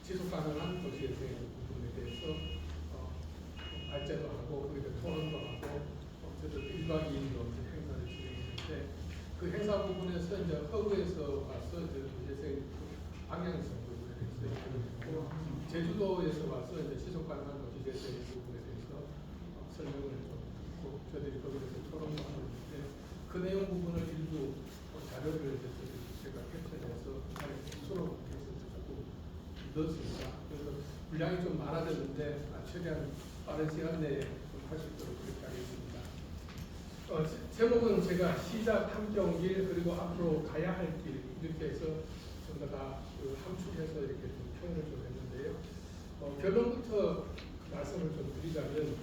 지속 가능한 도시재생 부분에 대해서 발제도 하고 그리고 토론도 하고 저도 1박 2일로 행사를 진행했는데 그 행사 부분에서 이제 허브에서 와서 이제 도시재생 방향성 부분에 대해서 얘기를 했고 제주도에서 와서 이제 지속 가능한 도시재생 부분에 대해서 설명을 했고 저희들이 거기에서 토론도 하고 있는데 그 내용 부분을 일부 자료를 제가 캡처해서 서로 조금 넣었습니다. 그래서 분량이 좀 많아졌는데 최대한 빠른 시간 내에 할 수 있도록 그렇게 하겠습니다. 제목은 제가 시작 함정길 그리고 앞으로 가야 할 길 이렇게 해서 전부 다 함축해서 이렇게 좀 표현을 좀 했는데요. 결론부터 말씀을 좀 드리자면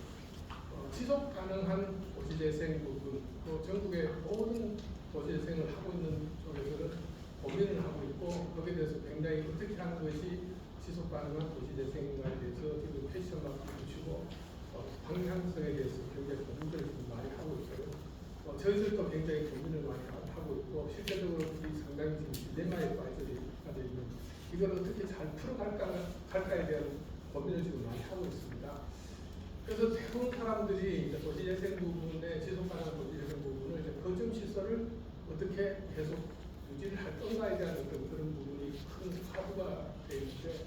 지속 가능한 도시재생 부분, 또 전국의 모든 도시재생을 하고 있는 쪽에서는 고민을 하고 있고 거기에 대해서 굉장히 어떻게 하는 것이 지속 가능한 도시재생인가에 대해서 지금 패션마크 붙이고 방향성에 대해서 굉장히 고민들을 좀 많이 하고 있어요. 저희들도 굉장히 고민을 많이 하고 있고 실제적으로 이 상당히 지금 딜레마에 빠져 있는 이걸 어떻게 잘 풀어갈까에 대한 고민을 지금 많이 하고 있습니다. 그래서 대부분 사람들이 이제 도시재생 부분에 지속 가능한 도시재생 부분을 이제 거점 시설을 어떻게 계속 유지를 할 건가에 대한 그런 부분이 큰 화두가 되어 있는데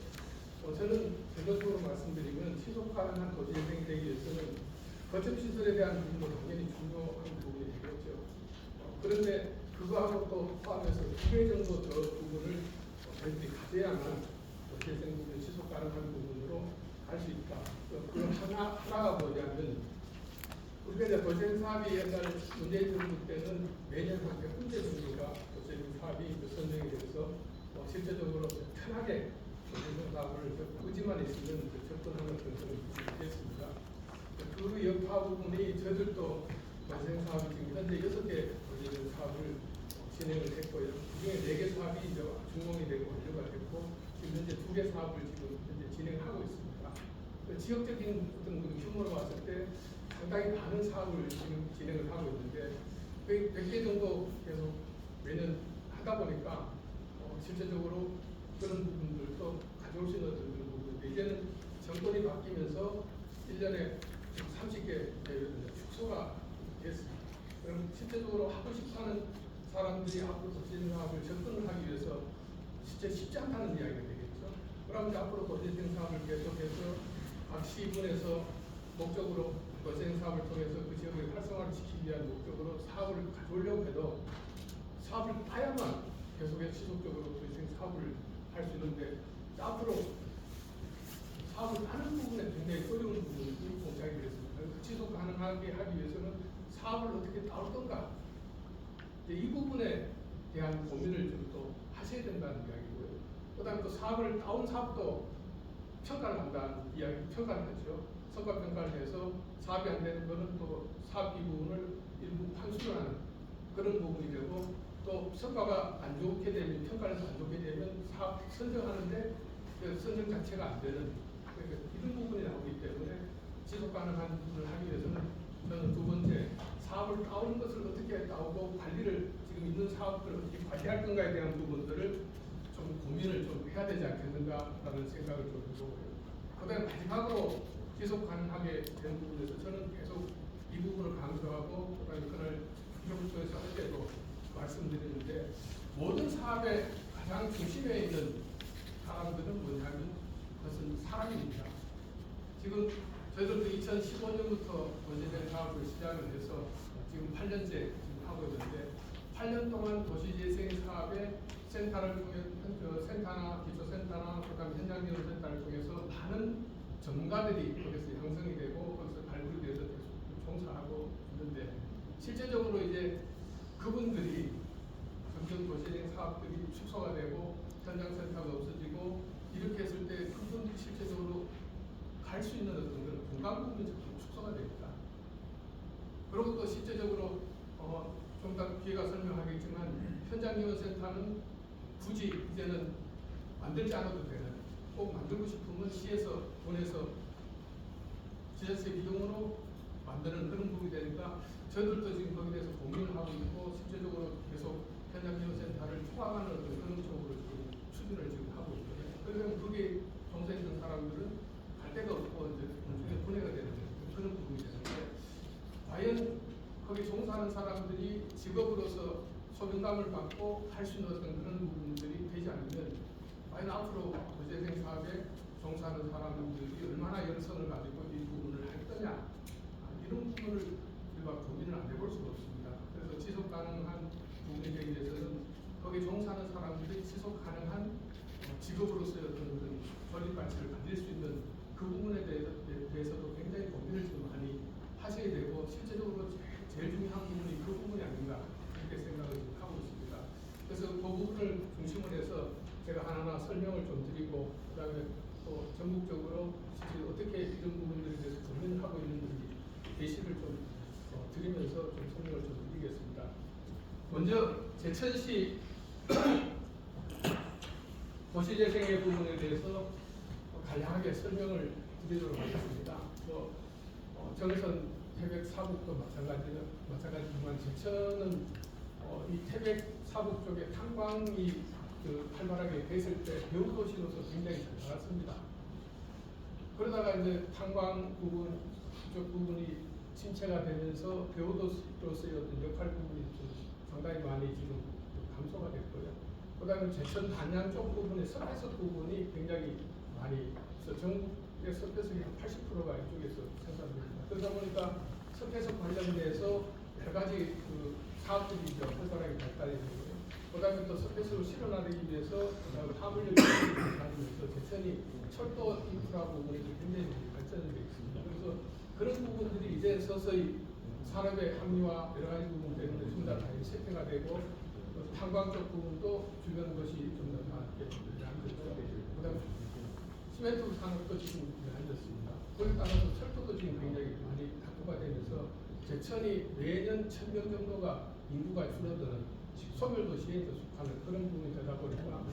저는 결론적으로 말씀드리면 지속 가능한 도시재생이 되기 위해서는 거점 시설에 대한 부분도 당연히 중요한 부분이 되겠죠. 그런데 그거하고 또 포함해서 2배 정도 더 부분을 저희들이 가져야만 도시재생 부분을 지속 가능한 부분으로 할 수 있다. 그럼 하나가 뭐냐면 우리가 이제 도시재생 사업이 옛날 문재인 정부 때는 매년 한 100군데 정도가 도시재생 사업이 선정이 돼서 실제적으로 편하게 도시재생 사업을 의지만 있으면 접근하는 그런 것을 했습니다. 그 여파 부분이 저희들도 도시재생 사업이 지금 현재 6개 도시재생 사업을 진행을 했고요. 그중에 4개 사업이 이제 준공이 되고 완료가 됐고 지금 현재 2개 사업을 지금 현재 진행하고 있습니다. 지역적인 어떤 규모로 봤을 때 상당히 많은 사업을 지금 진행을 하고 있는데 100개 정도 계속 매년 하다 보니까 실제적으로 그런 부분들도 가져올 수 있는 그런 부분인데 이제는 정권이 바뀌면서 1년에 30개 축소가 됐습니다. 그럼 실제적으로 하고 싶어하는 사람들이 앞으로 도시재생 사업을 접근을 하기 위해서 진짜 쉽지 않다는 이야기가 되겠죠. 그러면 앞으로 도시재생 사업을 계속해서 각 시군에서 목적으로 도시재생 사업을 통해서 그 지역의 활성화를 시키기 위한 목적으로 사업을 가져오려고 해도 사업을 봐야만 계속해서 지속적으로 도시재생 사업을 할 수 있는데 앞으로 사업을 하는 부분에 굉장히 어려운 부분이 공작이 되었습니다. 그 지속 가능하게 하기 위해서는 사업을 어떻게 따올 건가? 이 부분에 대한 고민을 좀 또 하셔야 된다는 이야기고요. 그다음에 또 사업을 따온 사업도 평가를 한다는 이야기, 평가를 하죠. 성과 평가를 해서 사업이 안 되는 것은 또 사업비 부분을 일부 환수를 하는 그런 부분이 되고 또 성과가 안 좋게 되면 평가를 해서 안 좋게 되면 사업 선정하는데 그 선정 자체가 안 되는 그러니까 이런 부분이 나오기 때문에 지속 가능한 부분을 하기 위해서는 저는 두 번째 사업을 따오는 것을 어떻게 따오고 관리를 지금 있는 사업들을 어떻게 관리할 건가에 대한 부분들을 좀 고민을 좀 해야 되지 않겠는가라는 생각을 좀 해보고요. 그다음에 마지막으로 지속 가능하게 된 부분에서 저는 계속 이 부분을 강조하고 그다음에 그날 국정부처에서 할 때도 말씀드리는데 모든 사업의 가장 중심에 있는 사람들은 뭐냐면 그것은 사람입니다. 지금 저희들도 2015년부터 도시재생 사업을 시작을 해서 지금 8년째 지금 하고 있는데 8년 동안 도시재생 사업의 센터를 통해 센터나 기초센터나 그다음 현장지원센터를 통해서 많은 전문가들이 거기서 양성이 되고 거기서 발굴이 돼서 계속 종사하고 있는데 실제적으로 이제 그분들이 점점 도시재생 사업들이 축소가 되고 현장센터가 없어지고 이렇게 했을 때 그분들이 실제적으로 갈 수 있는 어떤 그런 공간 부분이 조금 축소가 됩니다. 그리고 또 실제적으로 좀 더 기회가 설명하겠지만 현장지원센터는 굳이 이제는 만들지 않아도 되는 꼭 만들고 싶으면 시에서 돈에서 지자체 비용으로 만드는 그런 부분이 되니까 저희들도 지금 거기에 대해서 고민을 하고 있고 실제적으로 계속 현장지원센터를 통합하는 그런 쪽으로 지금 추진을 지금 하고 있거든요. 그러면 그게 거기 종사했던 사람들은 갈 데가 없고 이제 공중에 분해가 되는 그런 부분이 되는데 과연 거기 종사하는 사람들이 직업으로서 소명감을 받고 할 수 있는 어떤 그런 부분들이 되지 않으면 과연 앞으로 도시재생 사업에 종사하는 사람들이 얼마나 열성을 가지고 이 부분을 할 거냐 이런 부분을 우리가 고민을 안 해볼 수가 없습니다. 그래서 지속 가능한 부분에 대해서는 거기 종사하는 사람들이 지속 가능한 직업으로서의 어떤 그런 조립 가치를 가질 수 있는 그 부분에 대해서도 굉장히 고민을 좀 많이 하셔야 되고 실제적으로 제일 중요한 부분이 그 부분이 아닌가 이렇게 생각을 하고 있습니다. 그래서 그 부분을 중심으로 해서 제가 하나하나 설명을 좀 드리고 그다음에 또 전국적으로 실제 어떻게 이런 부분들에 대해서 고민을 하고 있는지 예시를 좀 드리면서 좀 설명을 좀 드리겠습니다. 먼저 제천시 도시재생의 부분에 대해서 간략하게 설명을 드리도록 하겠습니다. 정선 태백 사북도 마찬가지지만 제천은 이 태백 사북 쪽에 탄광이 활발하게 됐을 때 배후도시로서 굉장히 잘 나갔습니다. 그러다가 이제 탄광 부분 이쪽 부분이 침체가 되면서 배후도시로서의 어떤 역할 부분이 좀 상당히 많이 지금 감소가 됐고요. 그다음에 제천 단양 쪽 부분의 석회석 부분이 굉장히 많이 전국의 석회석이 한 80%가 이쪽에서 생산됩니다. 그러다 보니까 석회석 관련돼서 여러 가지 그 사업들이 이제 활발하게 발달이 되고요. 그다음에 또 석회석을 실어나르기 위해서 화물력이 발달하면서 제천이 철도 인프라 부분이 굉장히 발전이 되어 있습니다. 그래서 그런 부분들이 이제 서서히 산업의 합리화 여러 가지 부분 때문에 좀 더 세태가 되고 탄광 쪽 부분도 주변 것이 좀 더 나게 앉았죠. 그다음에 시멘트 산업도 지금 앉았습니다. 거기에 따라서 철도도 지금 굉장히 많이 확보가 되면서 제천이 매년 1000명 정도가 인구가 줄어드는 소멸도시에 속하는 그런 부분이 되다 보니까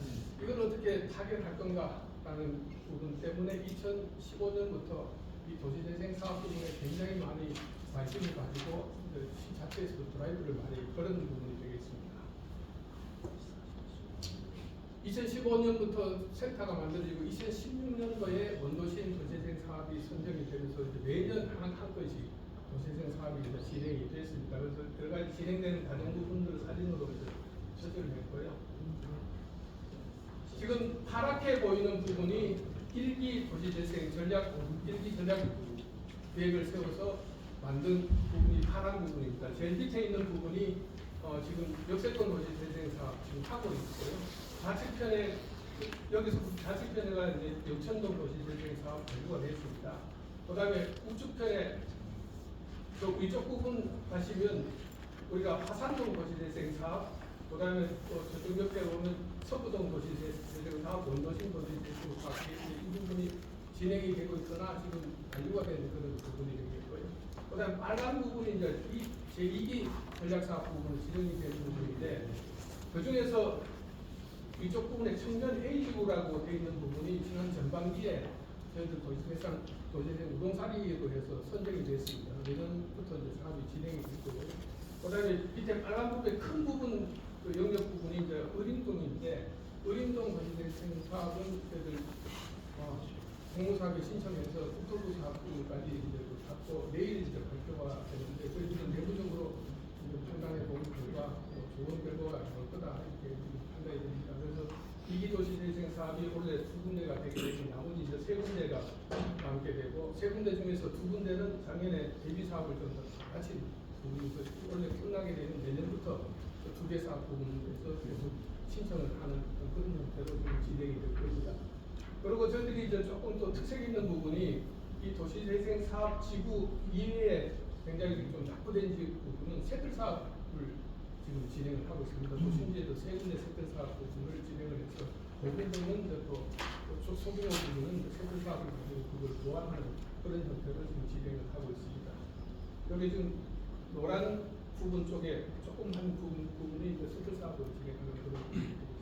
이걸 어떻게 타결할 건가라는 부분 때문에 2015년부터 이 도시재생 사업 부분에 굉장히 많이 관심을 가지고 시 자체에서도 드라이브를 많이 거는 부분이 되겠습니다. 2015년부터 센터가 만들어지고 2016년도에 원도시인 도시재생 사업이 선정이 되면서 이제 매년 한 건씩 도시재생 사업이 이제 진행이 됐습니다. 그래서 여러 가지 진행되는 과정 부분들을 사진으로 이제 처리를 했고요. 지금 파랗게 보이는 부분이 1기 도시재생 전략, 1기 전략 계획을 세워서 만든 부분이 파란 부분입니다. 제일 밑에 있는 부분이 지금 역세권 도시재생 사업 지금 하고 있고요. 좌측편에 여기서 좌측편에가 이제 역천동 도시재생 사업 완료가 됐습니다. 그다음에 우측편에 저 위쪽 부분 가시면 우리가 화산동 도시재생 사업, 그다음에 또 저쪽 옆에 보면 서부동 도시재생 사업, 원도심 도시재생 사업 이 부분이 진행이 되고 있거나 지금 완료가 되는 그런 부분이 되겠고요. 그다음 빨간 부분이 이제 이 제2기 전략사업 부분 진행이 되는 부분인데 그 중에서 이쪽 부분에 청년 A지구라고 되어 있는 부분이 지난 전반기에 저희들 도시재생 우동사리로 해서 선정이 됐습니다. 내년부터 이제 사업이 진행이 됐고요. 그다음에 밑에 빨간 부분의 큰 부분 그 영역 부분이 이제 어림동인데 어림동 도시재생 사업은 저희들 공무사업에 신청해서 국토부 사업부까지 이제 받고 내일 이제 발표가 되는데 저희들은 내부적으로 상당히 좋은 결과, 좋은 결과가 나올 거다 이렇게 판단이 됩니다. 그래서 2기 도시재생 사업이 원래 2군데가 되게 되고 나머지 이제 3군데가 남게 되고 3군데 중에서 2군데는 작년에 대비 사업을 좀 같이 원래 끝나게 되는 내년부터 2개 사업 부분에서 계속 신청을 하는 그런 형태로 좀 진행이 될 겁니다. 그리고 저희들이 이제 조금 또 특색 있는 부분이 이 도시재생 사업 지구 이외에 굉장히 좀 낙후된 부분은 세틀 사업을 지금 진행을 하고 있습니다. 도심지에도 3군데 세틀 사업 부분을 진행을 해서 그 부분은 또 소규모 부분은 세틀 사업을 가지고 그걸 보완하는 그런 형태로 지금 진행을 하고 있습니다. 여기 지금 노란 부분 쪽에 조금 한 부분이 이제 세틀 사업을 진행하는 그런 부분입니다.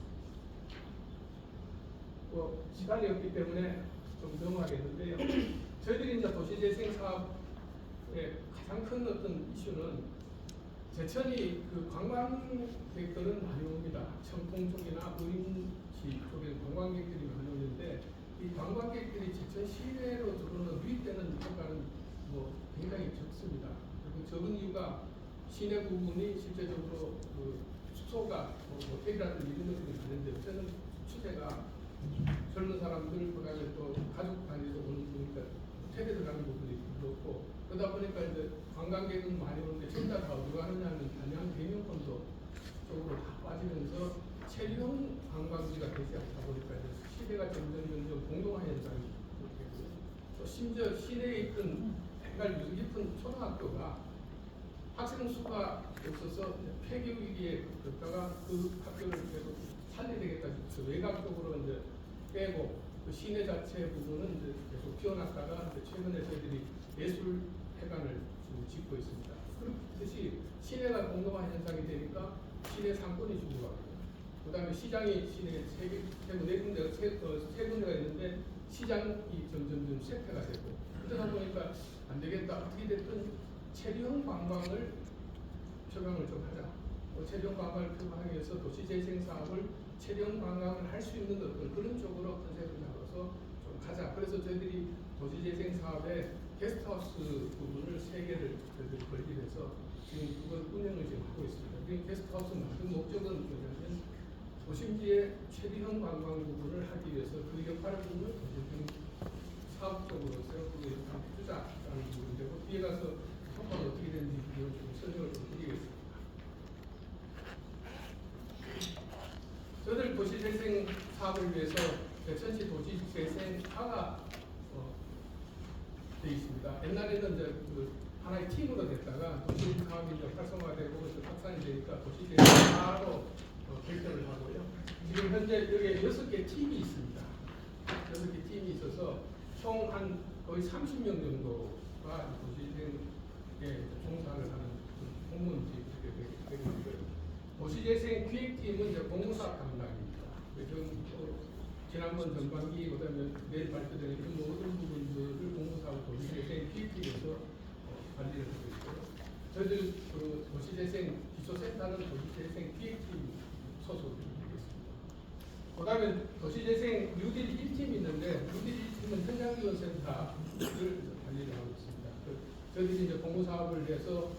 시간이 없기 때문에 좀 넘어가겠는데요. 저희들이 이제 도시재생 사업의 가장 큰 어떤 이슈는 제천이 그 관광객들은 많이 옵니다. 청풍 쪽이나 무림시 쪽에 관광객들이 많이 오는데 관광객들이 지천 시내로 들어오는 유입되는 효과는 뭐 굉장히 적습니다. 그리고 적은 이유가 시내 부분이 실제적으로 그 숙소가 뭐 호텔이라든 이런 것들이 있는데 저는 추세가 젊은 사람들 그다음에 또 가족 단위로 오는 거니까 호텔에 들어가는 부분이 그렇고 그러다 보니까 이제 관광객은 많이 오는데 전부 다 어디로 가느냐면 단양 대명권도 쪽으로 다 빠지면서 체류형 관광지가 되지 않다 보니까 이제 시대가 점점 공동화 현상이 되고요. 또 심지어 시내에 있던 해갈 유수 깊은 초등학교가 학생 수가 없어서 폐교 위기에 겪다가 그 학교를 계속 살려야 되겠다 싶어서 외곽 쪽으로 이제 빼고 그 시내 자체 부분은 이제 계속 키워놨다가 이제 최근에 저희들이 예술 회관을 지금 짓고 있습니다. 그렇듯이 시내가 공동화 현상이 되니까 시내 상권이 죽어가고요. 그 다음에 시장이 시내에 세 군데가 있는데 시장이 점점 쇠퇴가 되고 그러다 보니까 안 되겠다. 어떻게 됐든 체류형 관광을 표방을 좀 하자. 체류형 관광을 표방하기 위해서 도시재생 사업을 체류형 관광을 할 수 있는 어떤 그런 쪽으로 컨셉을 잡아서 좀 가자. 그래서 저희들이 도시재생 사업에 게스트하우스 부분을 3개를 저희들이 건립해서 지금 그걸 운영을 지금 하고 있습니다. 그 게스트하우스 만든 목적은 뭐냐면 도심지의 체류형 관광 부분을 하기 위해서 그 역할을 보면 도시재생 사업적으로서 그게 투자라는 부분이 되고 뒤에 가서 효과가 어떻게 되는지 좀 설명을 좀 드리겠습니다. 저들 도시재생 사업을 위해서 대천시 도시재생화가 되어 있습니다. 옛날에는 이제 그 하나의 팀으로 됐다가 도시사업이 이제 활성화되고 확산이 되니까 도시재생화로 결정을 하고요. 지금 현재 여기 6개 팀이 있습니다. 6개 팀이 있어서 총 한 거의 30명 정도가 도시재생에 종사를 하는 공무원들이 되고 있고요. 도시재생 기획팀은 이제 공무사업 담당입니다. 지난번 전반기 그다음에 내일 발표되는 이런 모든 부분들을 공무사업 도시재생 기획팀에서 관리를 하고 있고요. 저희들 그 도시재생 기초센터는 도시재생 기획팀 소속이 되겠습니다. 그다음에 도시재생 뉴딜 1팀이 있는데 뉴딜 1팀은 현장지원센터를 관리를 하고 있습니다. 저희들이 이제 공무사업을 해서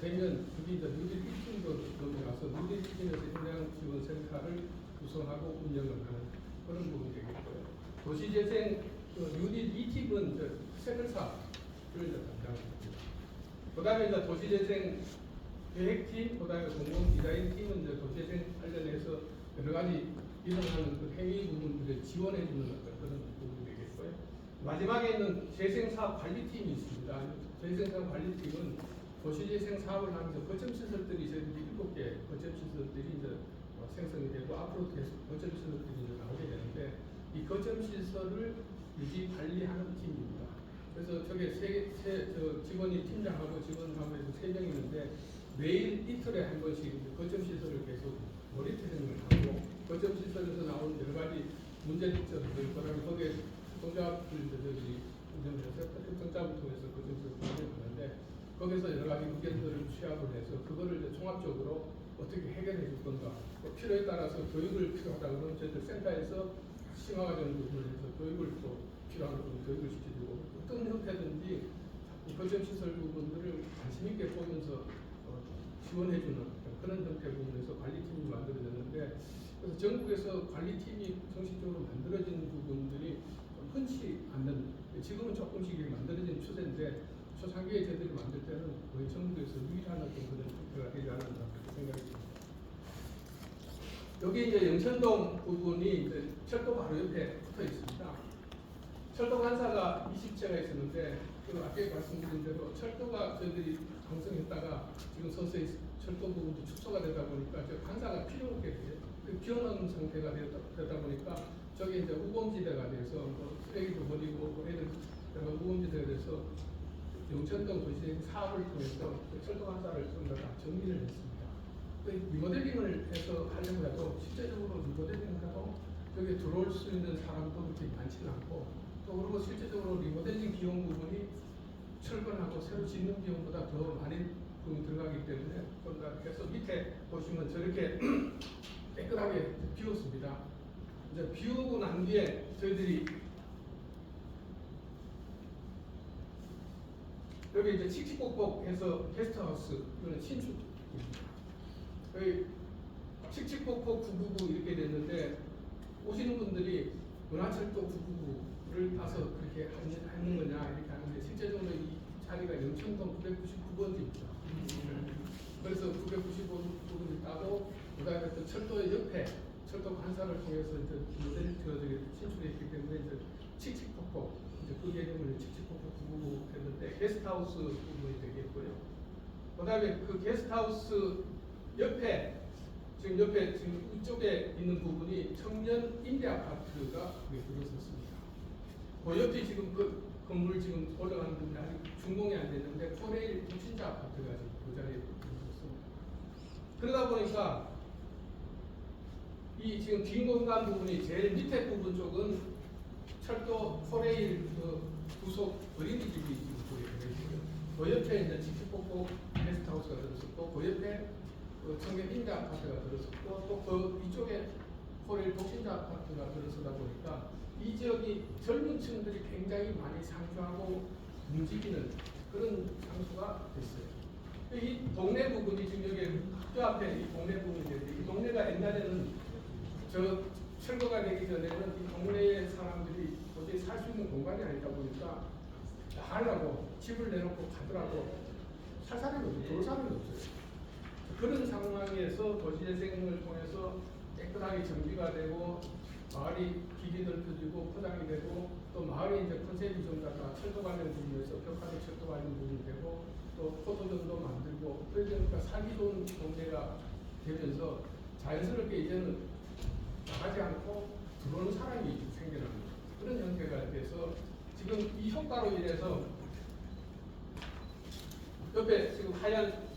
되면 그게 이제 뉴딜 1팀도 넘어가서 뉴딜 1팀에서 현장지원센터를 구성하고 운영을 하는 그런 부분이 되겠고요. 도시재생 뉴딜 2팀은 세금 사업을 담당합니다. 그다음에 이제 도시재생 계획팀, 그다음에 공공 디자인팀은 이제 도시재생 관련해서 여러 가지 일어나는 그 행위 부분들을 지원해주는 그런 부분이 되겠고요. 마지막에는 재생사업 관리팀이 있습니다. 재생사업 관리팀은 도시재생 사업을 하면서 거점시설들이 저희들이 7개 거점시설들이 이제 생성이 되고 앞으로 계속 거점시설들이 이제 나오게 되는데 이 거점시설을 유지 관리하는 팀입니다. 그래서 저게 직원이 팀장하고 직원하고 해서 3명 있는데 매일 이틀에 한 번씩 거점시설을 계속 모니터링을 하고 거점시설에서 나온 여러 가지 문제점들 그다음에 거기에 정답을 저희들이 운영해서 정답을 통해서 거점시설을 운영하는데 거기서 여러 가지 의견들을 취합을 해서 그거를 이제 종합적으로 어떻게 해결해 줄 건가 필요에 따라서 교육을 필요하다 그러면 저희들 센터에서 심화과정 부분을 해서 교육을 또 필요한 부분 교육을 시켜주고 어떤 형태든지 거점시설 부분들을 관심 있게 보면서 지원해주는 그런 형태 부분에서 관리팀이 만들어졌는데 그래서 전국에서 관리팀이 정식적으로 만들어진 부분들이 흔치 않는 지금은 조금씩 만들어진 추세인데 초창기에 저희들이 만들 때는 거의 전국에서 유일한 어떤 그런 형태가 되지 않았나 생각이 듭니다. 여기 이제 영천동 부분이 이제 철도 바로 옆에 붙어 있습니다. 철도 관사가 20채가 있었는데 그 앞에 말씀드린 대로 철도가 저희들이 강성했다가 지금 서서히 철도 부분도 축소가 되다 보니까 저 관사가 필요 없게 돼요. 비워놓은 상태가 되다 보니까 저게 이제 우범지대가 돼서 뭐 쓰레기도 버리고 애들 우범지대가 돼서 영천동 도시 사업을 통해서 철도 관사를 좀 더 정리를 했습니다. 리모델링을 해서 하려고 해도 실제적으로 리모델링을 해도 여기 들어올 수 있는 사람도 그렇게 많지는 않고 또 그리고 실제적으로 리모델링 비용 부분이 철거하고 새로 짓는 비용보다 더 많이 돈이 들어가기 때문에 좀 더 해서 밑에 보시면 저렇게 깨끗하게 비웠습니다. 이제 비우고 난 뒤에 저희들이 여기 이제 칙칙폭폭해서 게스트하우스, 이거는 신축입니다. 여기 칙칙폭폭 999 이렇게 됐는데 오시는 분들이 은하철도 999를 타서 그렇게 하는 거냐 이렇게 하는데 실제적으로 이 자리가 영천동 999번지입니다. 그래서 999번지 따고 그다음에 또 철도의 옆에 철도 관사를 통해서 이제 모델 지어지게 신축했기 때문에 이제 칙칙폭폭 이제 그 개념을 칙칙폭폭 999 했는데 게스트하우스 부분이 되겠고요. 그다음에 그 게스트하우스 옆에 지금 이쪽에 있는 부분이 청년 임대 아파트가 그게 들어섰습니다. 그 옆에 지금 그 건물 지금 올라가는 분이 아직 준공이 안 됐는데 코레일 신자 아파트가 지금 그 자리에 들어섰습니다. 그러다 보니까 이 지금 빈 공간 부분이 제일 밑에 부분 쪽은 철도 코레일 그 부속 어린이집이 지금 거기 들어있고요. 그 옆에 이제 칙칙폭폭 게스트하우스가 들어섰고 그 옆에 그 청년 임대 아파트가 들어섰고 또 그 이쪽에 코레일 독신자 아파트가 들어서다 보니까 이 지역이 젊은 층들이 굉장히 많이 상주하고 움직이는 그런 장소가 됐어요. 이 동네 부분이 지금 여기 학교 앞에 이 동네 부분이 되는데 이 동네가 옛날에는 저 철거가 되기 전에는 이 동네의 사람들이 도저히 살 수 있는 공간이 아니다 보니까 나가려고 집을 내놓고 가더라도 살 사람이 없어요. 돌 사람이 없어요. 그런 상황에서 도시재생을 통해서 깨끗하게 정비가 되고 마을이 길이 넓혀지고 포장이 되고 또 마을이 이제 컨셉이 좀 다가 철도 관련 부분에서 벽화도 철도 관련 부분이 되고 또 포토존도 만들고 그러니까 살기 좋은 동네가 되면서 자연스럽게 이제는 나가지 않고 들어오는 사람이 생겨나는 그런 형태가 돼서 지금 이 효과로 인해서 옆에 지금 하얀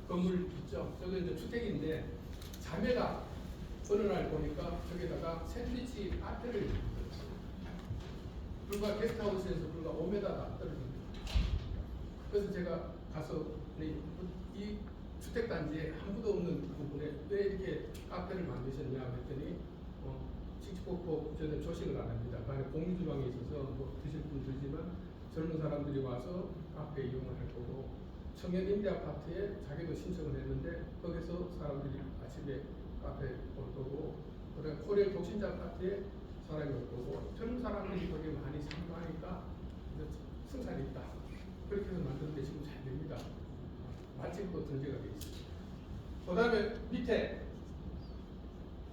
건물 있죠. 저기 이제 주택인데 자매가 어느 날 보니까 저기다가 샌드위치 아트를 만들었어요. 불과 게스트하우스에서 불과 5m가 떨어집니다. 그래서 제가 가서 이 주택단지에 아무도 없는 부분에 왜 이렇게 카페를 만드셨냐 그랬더니 칙칙폭폭 저는 조식을 안 합니다. 만약 공유주방에 있어서 뭐 드실 분 드시지만 젊은 사람들이 와서 카페 이용을 할 거고 청년 임대 아파트에 자기도 신청을 했는데 거기서 사람들이 아침에 카페 올 거고 그다음에 코리아 독신자 아파트에 사람이 올 거고 젊은 사람들이 거기에 많이 참가하니까 승산이 있다. 그렇게 해서 만드는데 지금 잘 됩니다. 맛집도 등재가 되어 있습니다. 그 다음에 밑에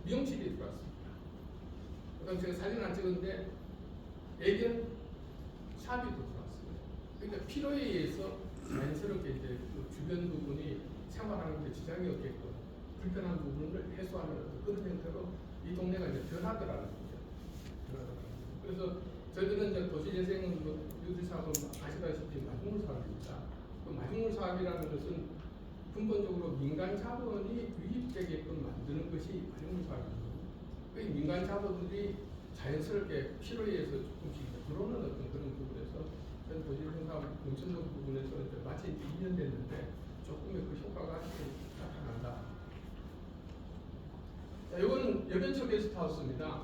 미용실이 들어왔습니다. 그 다음에 제가 사진을 안 찍었는데 애견 샵이 들어왔습니다. 그러니까 필요에 의해서 자연스럽게 이제 그 주변 부분이 생활하는 데 지장이 없게끔 불편한 부분을 해소하는 그런 형태로 이 동네가 이제 변하더라는 거죠. 그래서 저희들은 이제 도시재생은 뉴딜 사업은 아시다시피 마중물 사업입니다. 그 마중물 사업이라는 것은 근본적으로 민간 자본이 유입되게끔 만드는 것이 마중물 사업입니다. 그 민간 자본들이 자연스럽게 필요에 의해서 조금씩 들어오는 어떤 그런 부분에서 저는 도시재생 사업 공천적 부분에서 이제 마치 2년 됐는데 조금의 그 효과가 나타난다. 자, 이거는 여변초 게스트하우스입니다.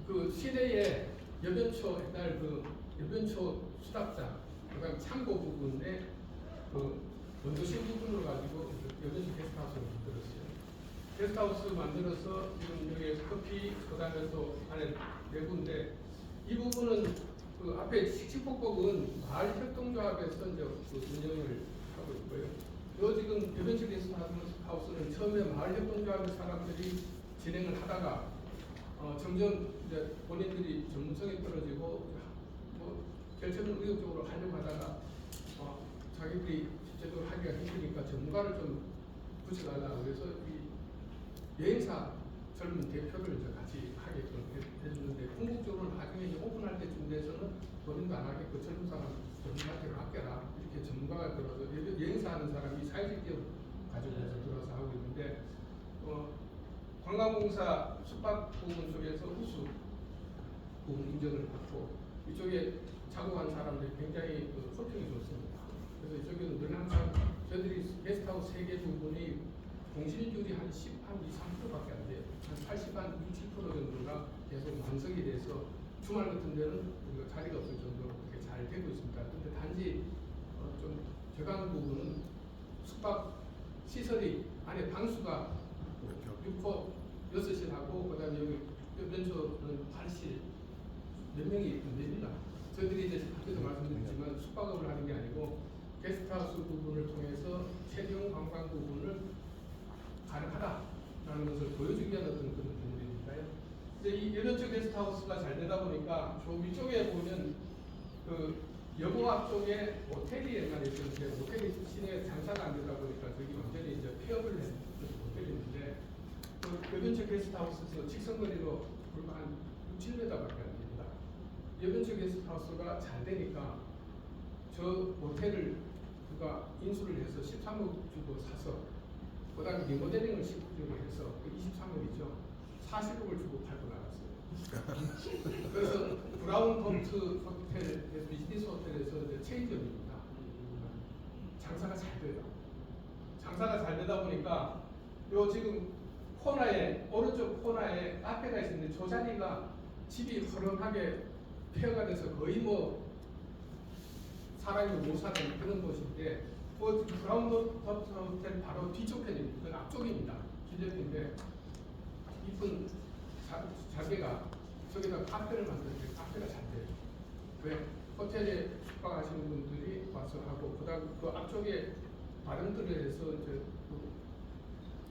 그 시내에 여변초 옛날 그 여변초 수납장, 그다음 창고 부분에 그 원도시 부분을 가지고 여변초 게스트하우스를 만들었어요. 게스트하우스 만들어서 지금 여기 커피, 그다음에 또 안에 내부인데 이 부분은 그 앞에 칙칙폭폭은 마을 협동조합에서 이제 그 운영을 하고 있고요. 요 지금 여변초 게스트하우스는 처음에 마을 협동조합의 사람들이 진행을 하다가 점점 이제 본인들이 전문성이 떨어지고 뭐 결정을 의욕적으로 하려고 하다가 자기들이 실제적으로 하기가 힘드니까 전문가를 좀 붙여달라고 그래서 이 여행사 젊은 대표를 이제 같이 하게끔 해주는데 궁극적으로는 나중에 이제 오픈할 때쯤 돼서는 본인도 안 하겠고 젊은 사람 전문가한테 맡겨라 이렇게 전문가가 들어서 여행사 하는 사람이 사회적 기업 가지고 들어서 하고 있는데 관광공사 숙박 부분 쪽에서 우수 부분 인정을 받고 이쪽에 작업한 사람들이 굉장히 그 호평이 좋습니다. 그래서 이쪽에는 늘 항상 저희들이 게스트하우스 3개 부분이 공실률이 한 2, 3%밖에 안 돼요. 한 80, 한 6, 7% 정도가 계속 완성이 돼서 주말 같은 데는 우리가 자리가 없을 정도로 그렇게 잘 되고 있습니다. 근데 단지 좀 저강 부분은 숙박 시설이 안에 방수가 6호 6실 하고 그다음에 여기 연초는 8실 몇 명이 됩니다. 저희들이 이제 앞에서 말씀드렸지만 숙박업을 하는 게 아니고 게스트하우스 부분을 통해서 체류용 관광 부분을 가능하다라는 것을 보여주기 위한 어떤 그런 부분이니까요. 이제 이 연초 게스트하우스가 잘 되다 보니까 저 위쪽에 보면 그 여고 앞쪽에 모텔이 옛날에 있었는데 모텔이 시내에 장사가 안 되다 보니까 저기 완전히 이제 폐업을 한 모텔인데 그 여변처 게스트하우스에서 직선거리로 불과 한 6, 7m밖에 안 됩니다. 여변처 게스트하우스가 잘 되니까 저 모텔을 누가 인수를 해서 13억 주고 사서 그 다음에 리모델링을 시키려고 해서 23억이죠. 40억을 주고 팔고 나갔어요. 그래서 브라운 폰트 호텔, 비즈니스 호텔에서 이제 체인점입니다. 장사가 잘 돼요. 장사가 잘 되다 보니까 요 지금 코너에 오른쪽 코너에 카페가 있는데 저 자리가 집이 허름하게 폐허가 돼서 거의 뭐 사람이 못 사는 그런 곳인데 그 브라운 폰트 호텔 바로 뒤쪽 편입니다. 그 앞쪽입니다. 길옆인데 이쁜 자개가 저기다 카페를 만드는데 카페가 잘 돼요. 왜? 호텔에 숙박하시는 분들이 와서 하고 그다음 그 앞쪽에 바람들에서 이제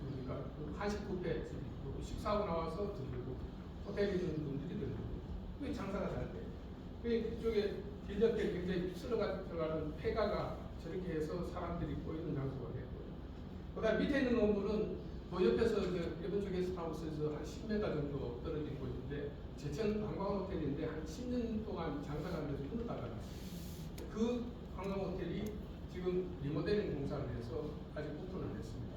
그러니까 그 한식 뷔페 식사하고 나와서 들리고 호텔에 있는 분들이 들리고 그게 장사가 잘 돼요. 그쪽에 길옆에 굉장히 들어가는 폐가가 저렇게 해서 사람들이 꼬이는 장소가 됐고요. 그다음 밑에 있는 건물은 그 옆에서 일본 쪽 게스트하우스에서 한 10m 정도 떨어진 곳인데 제천 관광호텔인데 한 10년 동안 장사가 안 돼서 문을 닫아놨어요. 그 관광호텔이 지금 리모델링 공사를 해서 아직 오픈을 했습니다.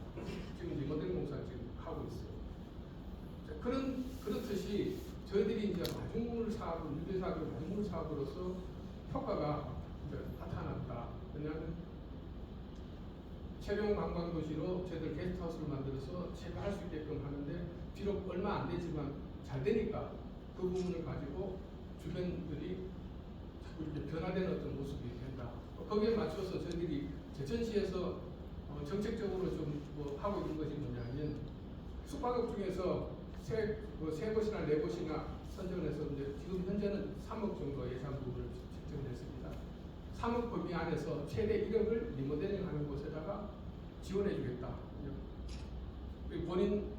지금 리모델링 공사를 지금 하고 있어요. 그렇듯이 저희들이 이제 마중물 사업을, 유대사업을 마중물 사업으로서 효과가 이제 나타났다. 왜냐하면 체험 관광도시로 저희들 게스트하우스를 만들어서 체류할 수 있게끔 하는데 비록 얼마 안 되지만 잘 되니까 그 부분을 가지고 주변들이 자꾸 이렇게 변화되는 어떤 모습이 된다. 거기에 맞춰서 저희들이 제천시에서 정책적으로 좀 뭐 하고 있는 것이 뭐냐면 숙박업 중에서 세 곳이나 네 곳이나 선정을 해서 이제 지금 현재는 3억 정도 예산 부분을 책정했습니다. 3억 범위 안에서 최대 1억을 리모델링 하는 곳에다가 지원해 주겠다. 본인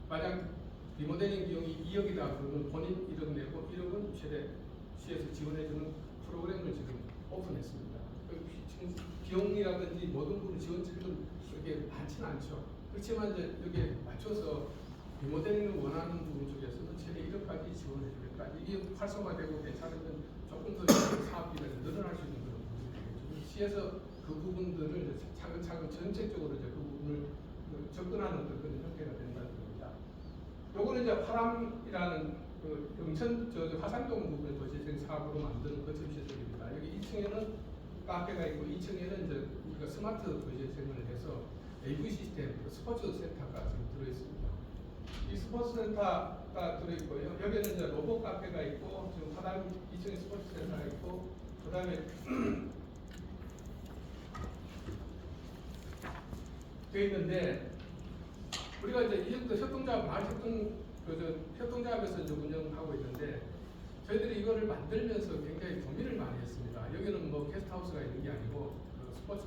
만약 리모델링 비용이 2억이다 그러면 본인 1억 내고 1억은 최대 시에서 지원해 주는 프로그램을 지금 오픈했습니다. 지금 비용이라든지 모든 부분 지원책은 그렇게 많지는 않죠. 그렇지만 이제 여기에 맞춰서 리모델링을 원하는 부분 쪽에서는 최대 1억까지 지원해 주겠다. 이게 활성화되고 괜찮으면 조금 더 사업비가 늘어날 수 있는 그런 부분이 되겠죠. 시에서 그 부분들을 차근차근 정책적으로 이제 그 부분을 접근하는 그런 형태가 된다는 겁니다. 요거는 이제 화람이라는 그 영천 화산동 부분의 도시재생 사업으로 만든 거점 시설입니다. 여기 1층에는 카페가 있고 2층에는 이제 우리가 스마트 도시재생을 해서 AV 시스템, 스포츠 센터가 지금 들어있습니다. 이 스포츠 센터가 들어있고요. 여기는 이제 로봇 카페가 있고 지금 하단 2층에 스포츠 센터가 있고 그 다음에 되어 있는데 우리가 이제 이제부터 협동조합 마을 협동조합에서 이제 운영하고 있는데 저희들이 이거를 만들면서 굉장히 고민을 많이 했습니다. 여기는 뭐 게스트하우스가 있는 게 아니고 그 스포츠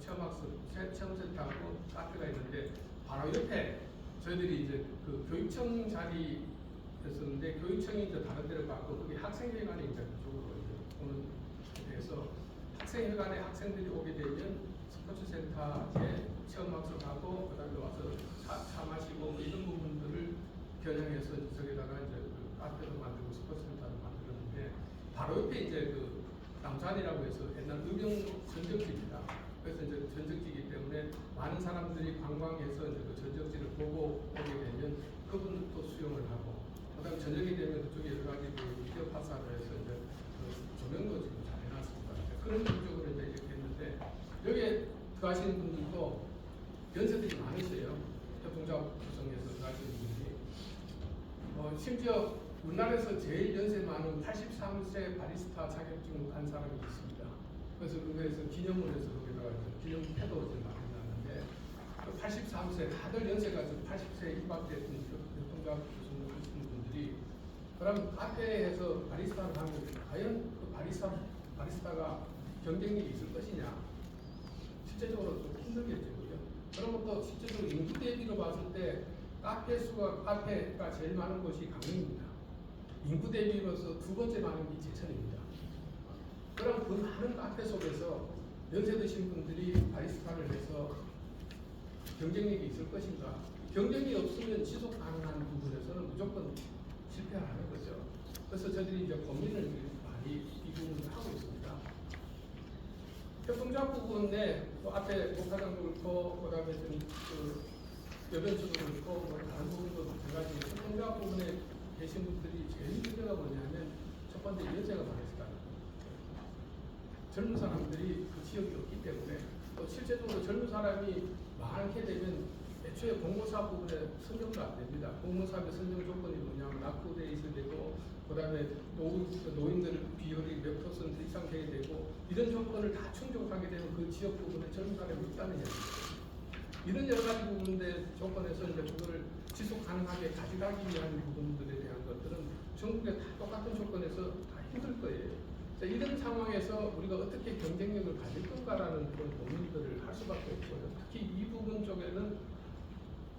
체험학습 체험센터하고 카페가 있는데 바로 옆에 저희들이 이제 그 교육청 자리였었는데 교육청이 이제 다른 데로 갔고 거기 학생회관이 이제 그쪽으로 이제 오는 데서 학생회관에 학생들이 오게 되면 스포츠센터에 체험학습하고 그다음에 와서 차 마시고 이런 부분들을 겨냥해서 저기다가 이제 그 카페도 만들고 스포츠센터도 만들었는데 바로 옆에 이제 그 남산이라고 해서 옛날 의병 전적지입니다. 그래서 이제 전적지이기 때문에 많은 사람들이 관광해서 이제 그 전적지를 보고 오게 되면 그분도 수용을 하고 그다음 저녁이 되면 그쪽에 여러 가지 그 미디어 파사로 해서 이제 그 조명도 지금 잘 해놨습니다. 그런 쪽으로 이제 이렇게 했는데 여기에 들어가시는 분들도 연세들이 많으세요. 협동조합 구성해서 들어가시는 분들이 심지어 우리나라에서 제일 연세 많은 83세 바리스타 자격증을 간 사람이 있습니다. 그래서 그거에서 기념을 해서 거기다가 기념패도 좀 마련하는데 83세 다들 연세가 좀 80세 입학됐던 교통과학 교수님 하시는 분들이 그럼 카페에서 바리스타를 하면 과연 그 바리스타가 경쟁력이 있을 것이냐? 실제적으로 좀 힘들겠죠, 그죠? 그러면 또 실제적으로 인구 대비로 봤을 때 카페가 제일 많은 곳이 강릉입니다. 인구 대비로서 두 번째 많은 게 제천입니다. 그럼 그 많은 카페 속에서 연세 드신 분들이 바리스타를 해서 경쟁력이 있을 것인가? 경쟁이 없으면 지속 가능한 부분에서는 무조건 실패하는 거죠. 그래서 저희들이 이제 고민을 많이 이 부분을 하고 있습니다. 협동조합 부분에 뭐 앞에 목화장도 그렇고 그다음에 좀 여변수도 그렇고 뭐 다른 부분도 두 가지 협동조합 부분에 계신 분들이 제일 문제가 뭐냐면 첫 번째 연세가 많으시다는 거예요. 젊은 사람들이 그 지역이 없기 때문에 또 실제적으로 젊은 사람이 많게 되면 애초에 공무사 부분에 선정도 안 됩니다. 공무사의 선정 조건이 뭐냐면 낙후돼 있어야 되고 그 다음에 노인들 비율이 몇 퍼센트 이상 돼야 되고 이런 조건을 다 충족하게 되면 그 지역 부분에 젊은 사람이 없다는 얘기입니다. 이런 여러 가지 부분들 조건에서 이제 그거를 지속 가능하게 가져가기 위한 부분들에 대한 것들은 전국에 다 똑같은 조건에서 다 힘들 거예요. 자, 이런 상황에서 우리가 어떻게 경쟁력을 가질 건가라는 그런 고민들을 할 수밖에 없고요. 특히 이 부분 쪽에는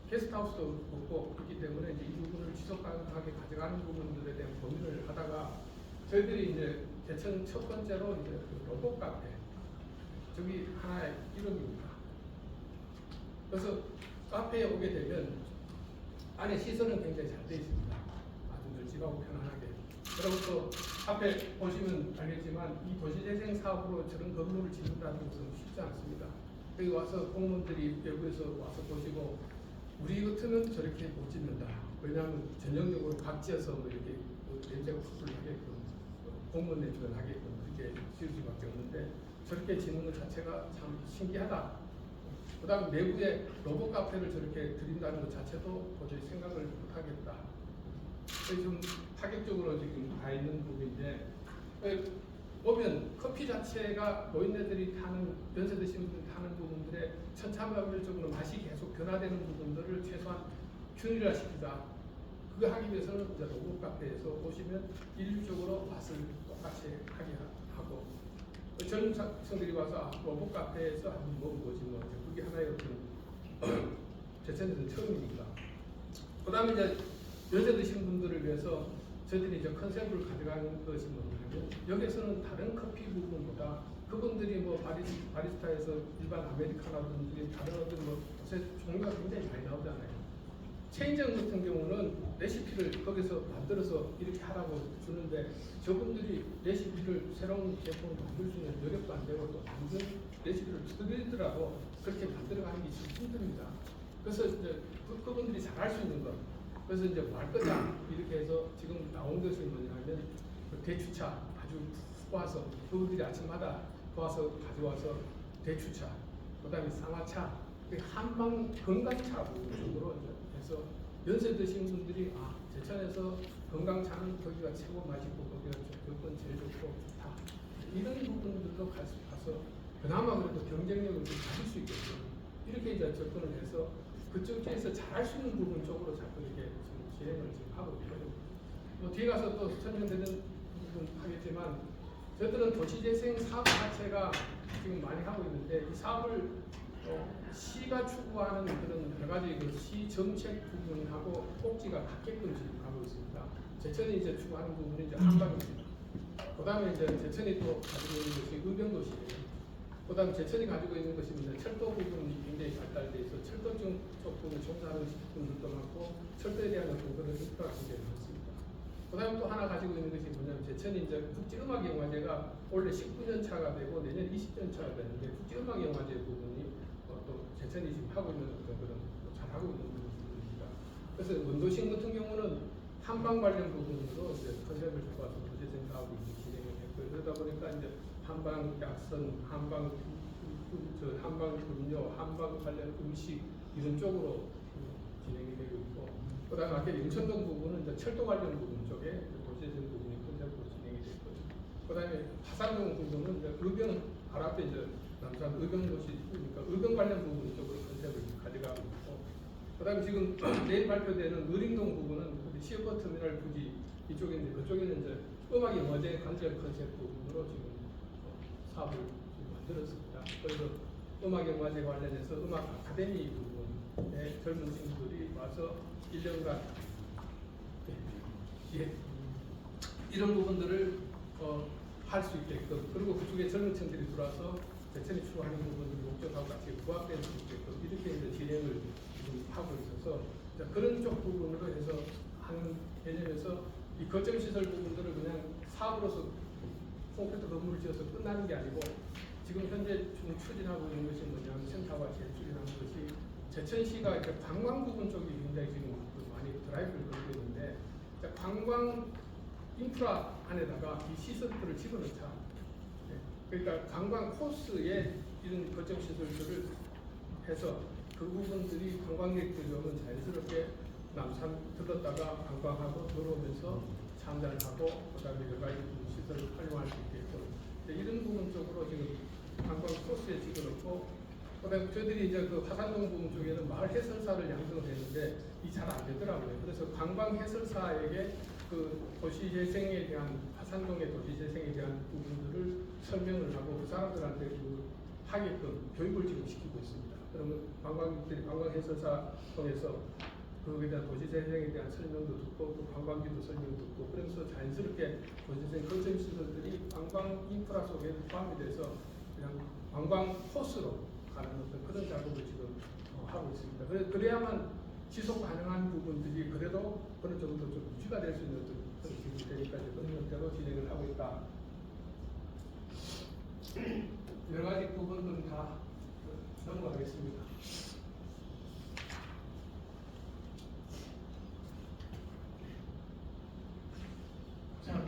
게스트하우스도 없고 그렇기 때문에 이제 이 부분을 지속 가능하게 가져가는 부분들에 대한 고민을 하다가 저희들이 이제 제천 첫 번째로 이제 그 로봇 카페 저기 하나의 이름입니다. 그래서 카페에 오게 되면 안에 시설은 굉장히 잘 되어 있습니다. 아주 널찍하고 편안하게. 그리고 또 앞에 보시면 알겠지만 이 도시재생 사업으로 저런 건물을 짓는다는 것은 쉽지 않습니다. 여기 와서 공무원들이 외부에서 와서 보시고 우리 같으면 저렇게 못 짓는다. 왜냐하면 전형적으로 각지에서 뭐 이렇게 냄새가 풀풀 나게끔 공무원 냄새가 나게끔 그렇게 지을 수밖에 없는데 저렇게 짓는 것 자체가 참 신기하다. 그 다음 내부에 로봇 카페를 저렇게 드린다는 것 자체도 도저히 생각을 못하겠다. 좀 파격적으로 지금 가 있는 부분인데 보면 커피 자체가 노인네들이 타는 연세 드신 분들이 타는 부분들의 천차만별적으로 맛이 계속 변화되는 부분들을 최소한 균일화시키자. 그거 하기 위해서는 이제 로봇 카페에서 보시면 일률적으로 맛을 똑같이 하게 하고 젊은 학생들이 와서 로봇 카페에서 한번 먹어보지 뭐 그게 하나의 어떤 제천에서는 처음이니까. 그 다음에 이제 연세 드신 분들을 위해서 저희들이 이제 컨셉을 가져가는 것이 뭐냐면 여기서는 다른 커피 부분보다 그분들이 뭐 바리스타에서 일반 아메리카노든지 다른 어떤 뭐 종류가 굉장히 많이 나오잖아요. 체인점 같은 경우는 레시피를 거기서 만들어서 이렇게 하라고 주는데 저분들이 레시피를 새로운 제품을 만들 수 있는 노력도 안 되고 또 만든 레시피를 드리더라도 그렇게 만들어가는 게 힘듭니다. 그래서 이제 그분들이 잘할 수 있는 것. 그래서 이제 말거장 이렇게 해서 지금 나온 것이 뭐냐면 대추차 아주 푹 와서 그분들이 아침마다 와서 가져와서 대추차, 그다음에 쌍화차, 한방 건강차 쪽으로 해서 연세 드신 분들이 제천에서 건강차는 거기가 최고 맛있고 거기가 조건 제일 좋고 좋다. 이런 부분들도 가서 그나마 그래도 경쟁력을 좀 가질 수 있겠죠. 이렇게 이제 접근을 해서 그쪽에서 잘할 수 있는 부분 쪽으로 자꾸 이렇게 진행을 지금 하고 있거든요. 뭐 뒤에 가서 또 설명드리는 부분 하겠지만 저희들은 도시재생 사업 자체가 지금 많이 하고 있는데 이 사업을 시가 추구하는 그런 여러 가지 그 시 정책 부분하고 꼭지가 같게끔 지금 가고 있습니다. 제천이 이제 추구하는 부분이 이제 한방입니다. 그다음에 이제 제천이 또 가지고 있는 것이 의병도시예요. 그다음 제천이 가지고 있는 것이 철도 부분이 굉장히 발달돼 있어 철도 쪽 부분 종사하는 분들도 많고 철도에 대한 어떤 그런 인프라가 굉장히 많습니다. 그다음 또 하나 가지고 있는 것이 뭐냐면 제천이 이제 국제음악영화제가 원래 19년 차가 되고 내년 20년 차가 되는데 국제음악영화제 부분이 또 제천이 지금 하고 있는 그런 잘하고 있는 부분입니다. 그래서 원도심 같은 경우는 한방 관련 부분으로 이제 컨셉을 잡아서 도시재생 사업을 진행을 했고요. 그러다 보니까 이제 한방 약선, 한방 음료, 한방 관련 음식 이런 쪽으로 진행이 되고 있고 그다음에 아까 용천동 부분은 이제 철도 관련 부분 쪽에 도시재생 부분이 컨셉으로 진행이 됐거든요. 그다음에 화산동 부분은 이제 의경 바로 앞에 이제 남산 의경도시 그러니까 의경 관련 부분 쪽으로 컨셉을 가져가고 있고, 그다음에 지금 내일 발표되는 의림동 부분은 시어버 터미널 부지 이쪽인데 그쪽에는 이제 음악 영화제 관절 컨셉 부분으로 지금 사업을 만들었습니다. 그래서 음악 영화제 관련해서 음악 아카데미 부분에 젊은 친구들이 와서 1년간 이런 부분들을 할 수 있게끔, 그리고 그쪽에 젊은 층들이 들어와서 대체로 추구하는 부분들 목적하고 같이 부합되는 수 있게끔 이렇게 이제 진행을 지금 하고 있어서 그런 쪽 부분으로 해서 하는 개념에서 이 거점 시설 부분들을 그냥 사업으로서 콘크리트 건물을 지어서 끝나는 게 아니고, 지금 현재 좀 추진하고 있는 것이 뭐냐면 센터가 제일 추진하는 것이 제천시가 이렇게 관광 부분 쪽이 굉장히 지금 많이 드라이브를 걸고 있는데, 관광 인프라 안에다가 이 시설들을 집어넣자. 그러니까 관광 코스에 이런 거점 시설들을 해서 그 부분들이 관광객들이 오면 자연스럽게 남산 들렀다가 관광하고 들어오면서 참관하고 그다음에 여러 가지 시설을 활용할 수 있게끔 이런 부분 쪽으로 지금 관광 코스에 집어넣고, 그다음에 저희들이 이제 그 화산동 부분 쪽에는 마을 해설사를 양성을 했는데 이 잘 안 되더라고요. 그래서 관광 해설사에게 그 도시재생에 대한 화산동의 도시재생에 대한 부분들을 설명을 하고 그 사람들한테 그 하게끔 교육을 지금 시키고 있습니다. 그러면 관광객들이 관광 해설사 통해서 그거에 대한 도시재생에 대한 설명도 듣고 또 관광지도 설명도 듣고, 그러면서 자연스럽게 도시재생 거점 시설들이 관광 인프라 속에 포함이 돼서 그냥 관광 코스로 가는 어떤 그런 작업을 지금 하고 있습니다. 그래야만 지속 가능한 부분들이 그래도 어느 정도 좀 유지가 될 수 있는 어떤 그런 기술이 되니까 그런 형태로 진행을 하고 있다. 여러 가지 부분들은 다 넘어가겠습니다. 자,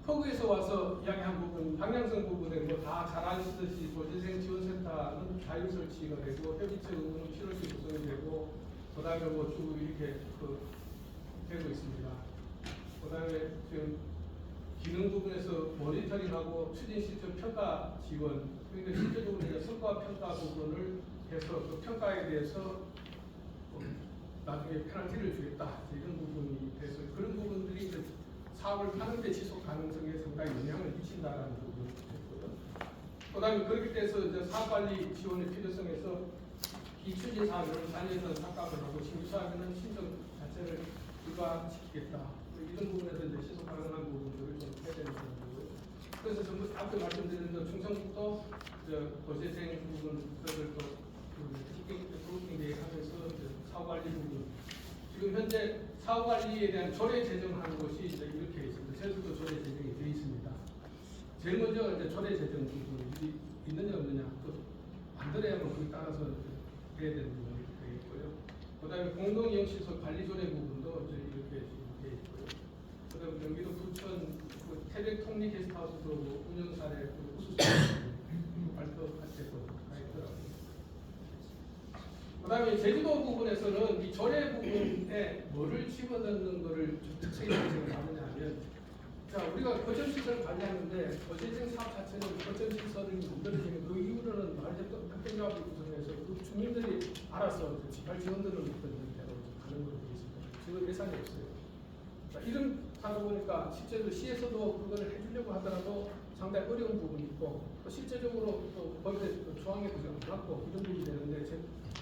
허구에서 와서 이야기한 부분, 방향성 부분에 뭐 다 잘 아시듯이 도시재생 지원센터는 자율 설치가 되고 협의체 의무는 필요시 구성이 되고, 그다음에 뭐 쭉 이렇게 되고 있습니다. 그다음에 지금 기능 부분에서 모니터링하고 추진 시스템 평가 지원, 그러니까 실제적으로 이제 성과 평가 부분을 해서 그 평가에 대해서 나중에 페널티를 주겠다 이런 부분이 돼서 그런 부분들이 이제 사업을 하는데 지속 가능성에 상당히 영향을 미친다라는 부분이 있고요. 그다음에 그렇게 돼서 이제 사업관리 지원의 필요성에서 비추진 사업을 단위에서 삭감을 하고 신규 사업에는 신청 자체를 불가시키겠다. 이런 부분에서 이제 지속 가능한 부분들을 좀 해야 되는 부분이고요. 그래서 전부 앞에 말씀드린 충청북도 도시재생 부분들을 또 그룹핑 계획하면서 사업관리 부분, 지금 현재 사업관리에 대한 조례 제정하는 것이 이제 이렇게 있습니다. 제주도 조례 제정이 되어 있습니다. 제일 먼저 이제 조례 제정 부분이 있느냐 없느냐, 또 만들어야만 그에 따라서 돼야 되는 부분이 되어 있고요. 그다음에 공동이용시설 관리 조례 부분도 이제 이렇게 되어 있고요. 그다음에 경기도 부천 태백 통리 게스트하우스도 운영 사례 우수수 발표할 때도 가 있더라고요. 그다음에 제주도 부분에서는 이 조례 부분에 뭐를 집어넣는 거를 좀 특색이 하느냐 하면, 자, 우리가 거점시설을 관리하는데 도시재생 사업 자체는 거점시설이 만들어지는 그 이후로는 마을 협동조합을 구성해서 그 주민들이 알아서 지발 지원들을 어떤 대로 가는 걸로 되어 있습니다. 지금 예산이 없어요. 자, 이런 하다 보니까 실제로 시에서도 그걸 해주려고 하더라도 상당히 어려운 부분이 있고, 또 실제적으로 또 거기에 조항에도 좀 맞고 이런 부분이 되는데,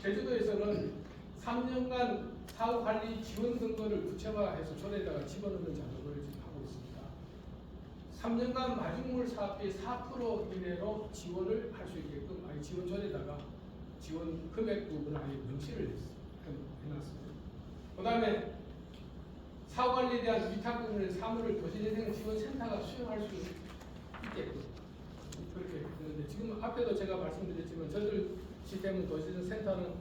제주도에서는 3년간 사업관리 지원 근거를 구체화해서 조례에다가 집어넣는 작업을 지금 하고 있습니다. 3년간 마중물 사업비 4% 이내로 지원을 할 수 있게끔 아니 지원 조례에다가 지원 금액 부분을 아예 명시를 해놨습니다. 그 다음에 사업관리에 대한 위탁 부분의 사무를 도시재생 지원센터가 수행할 수 있게끔 그렇게 되는데, 지금 앞에도 제가 말씀드렸지만 저들 시스템은 도시재생 센터는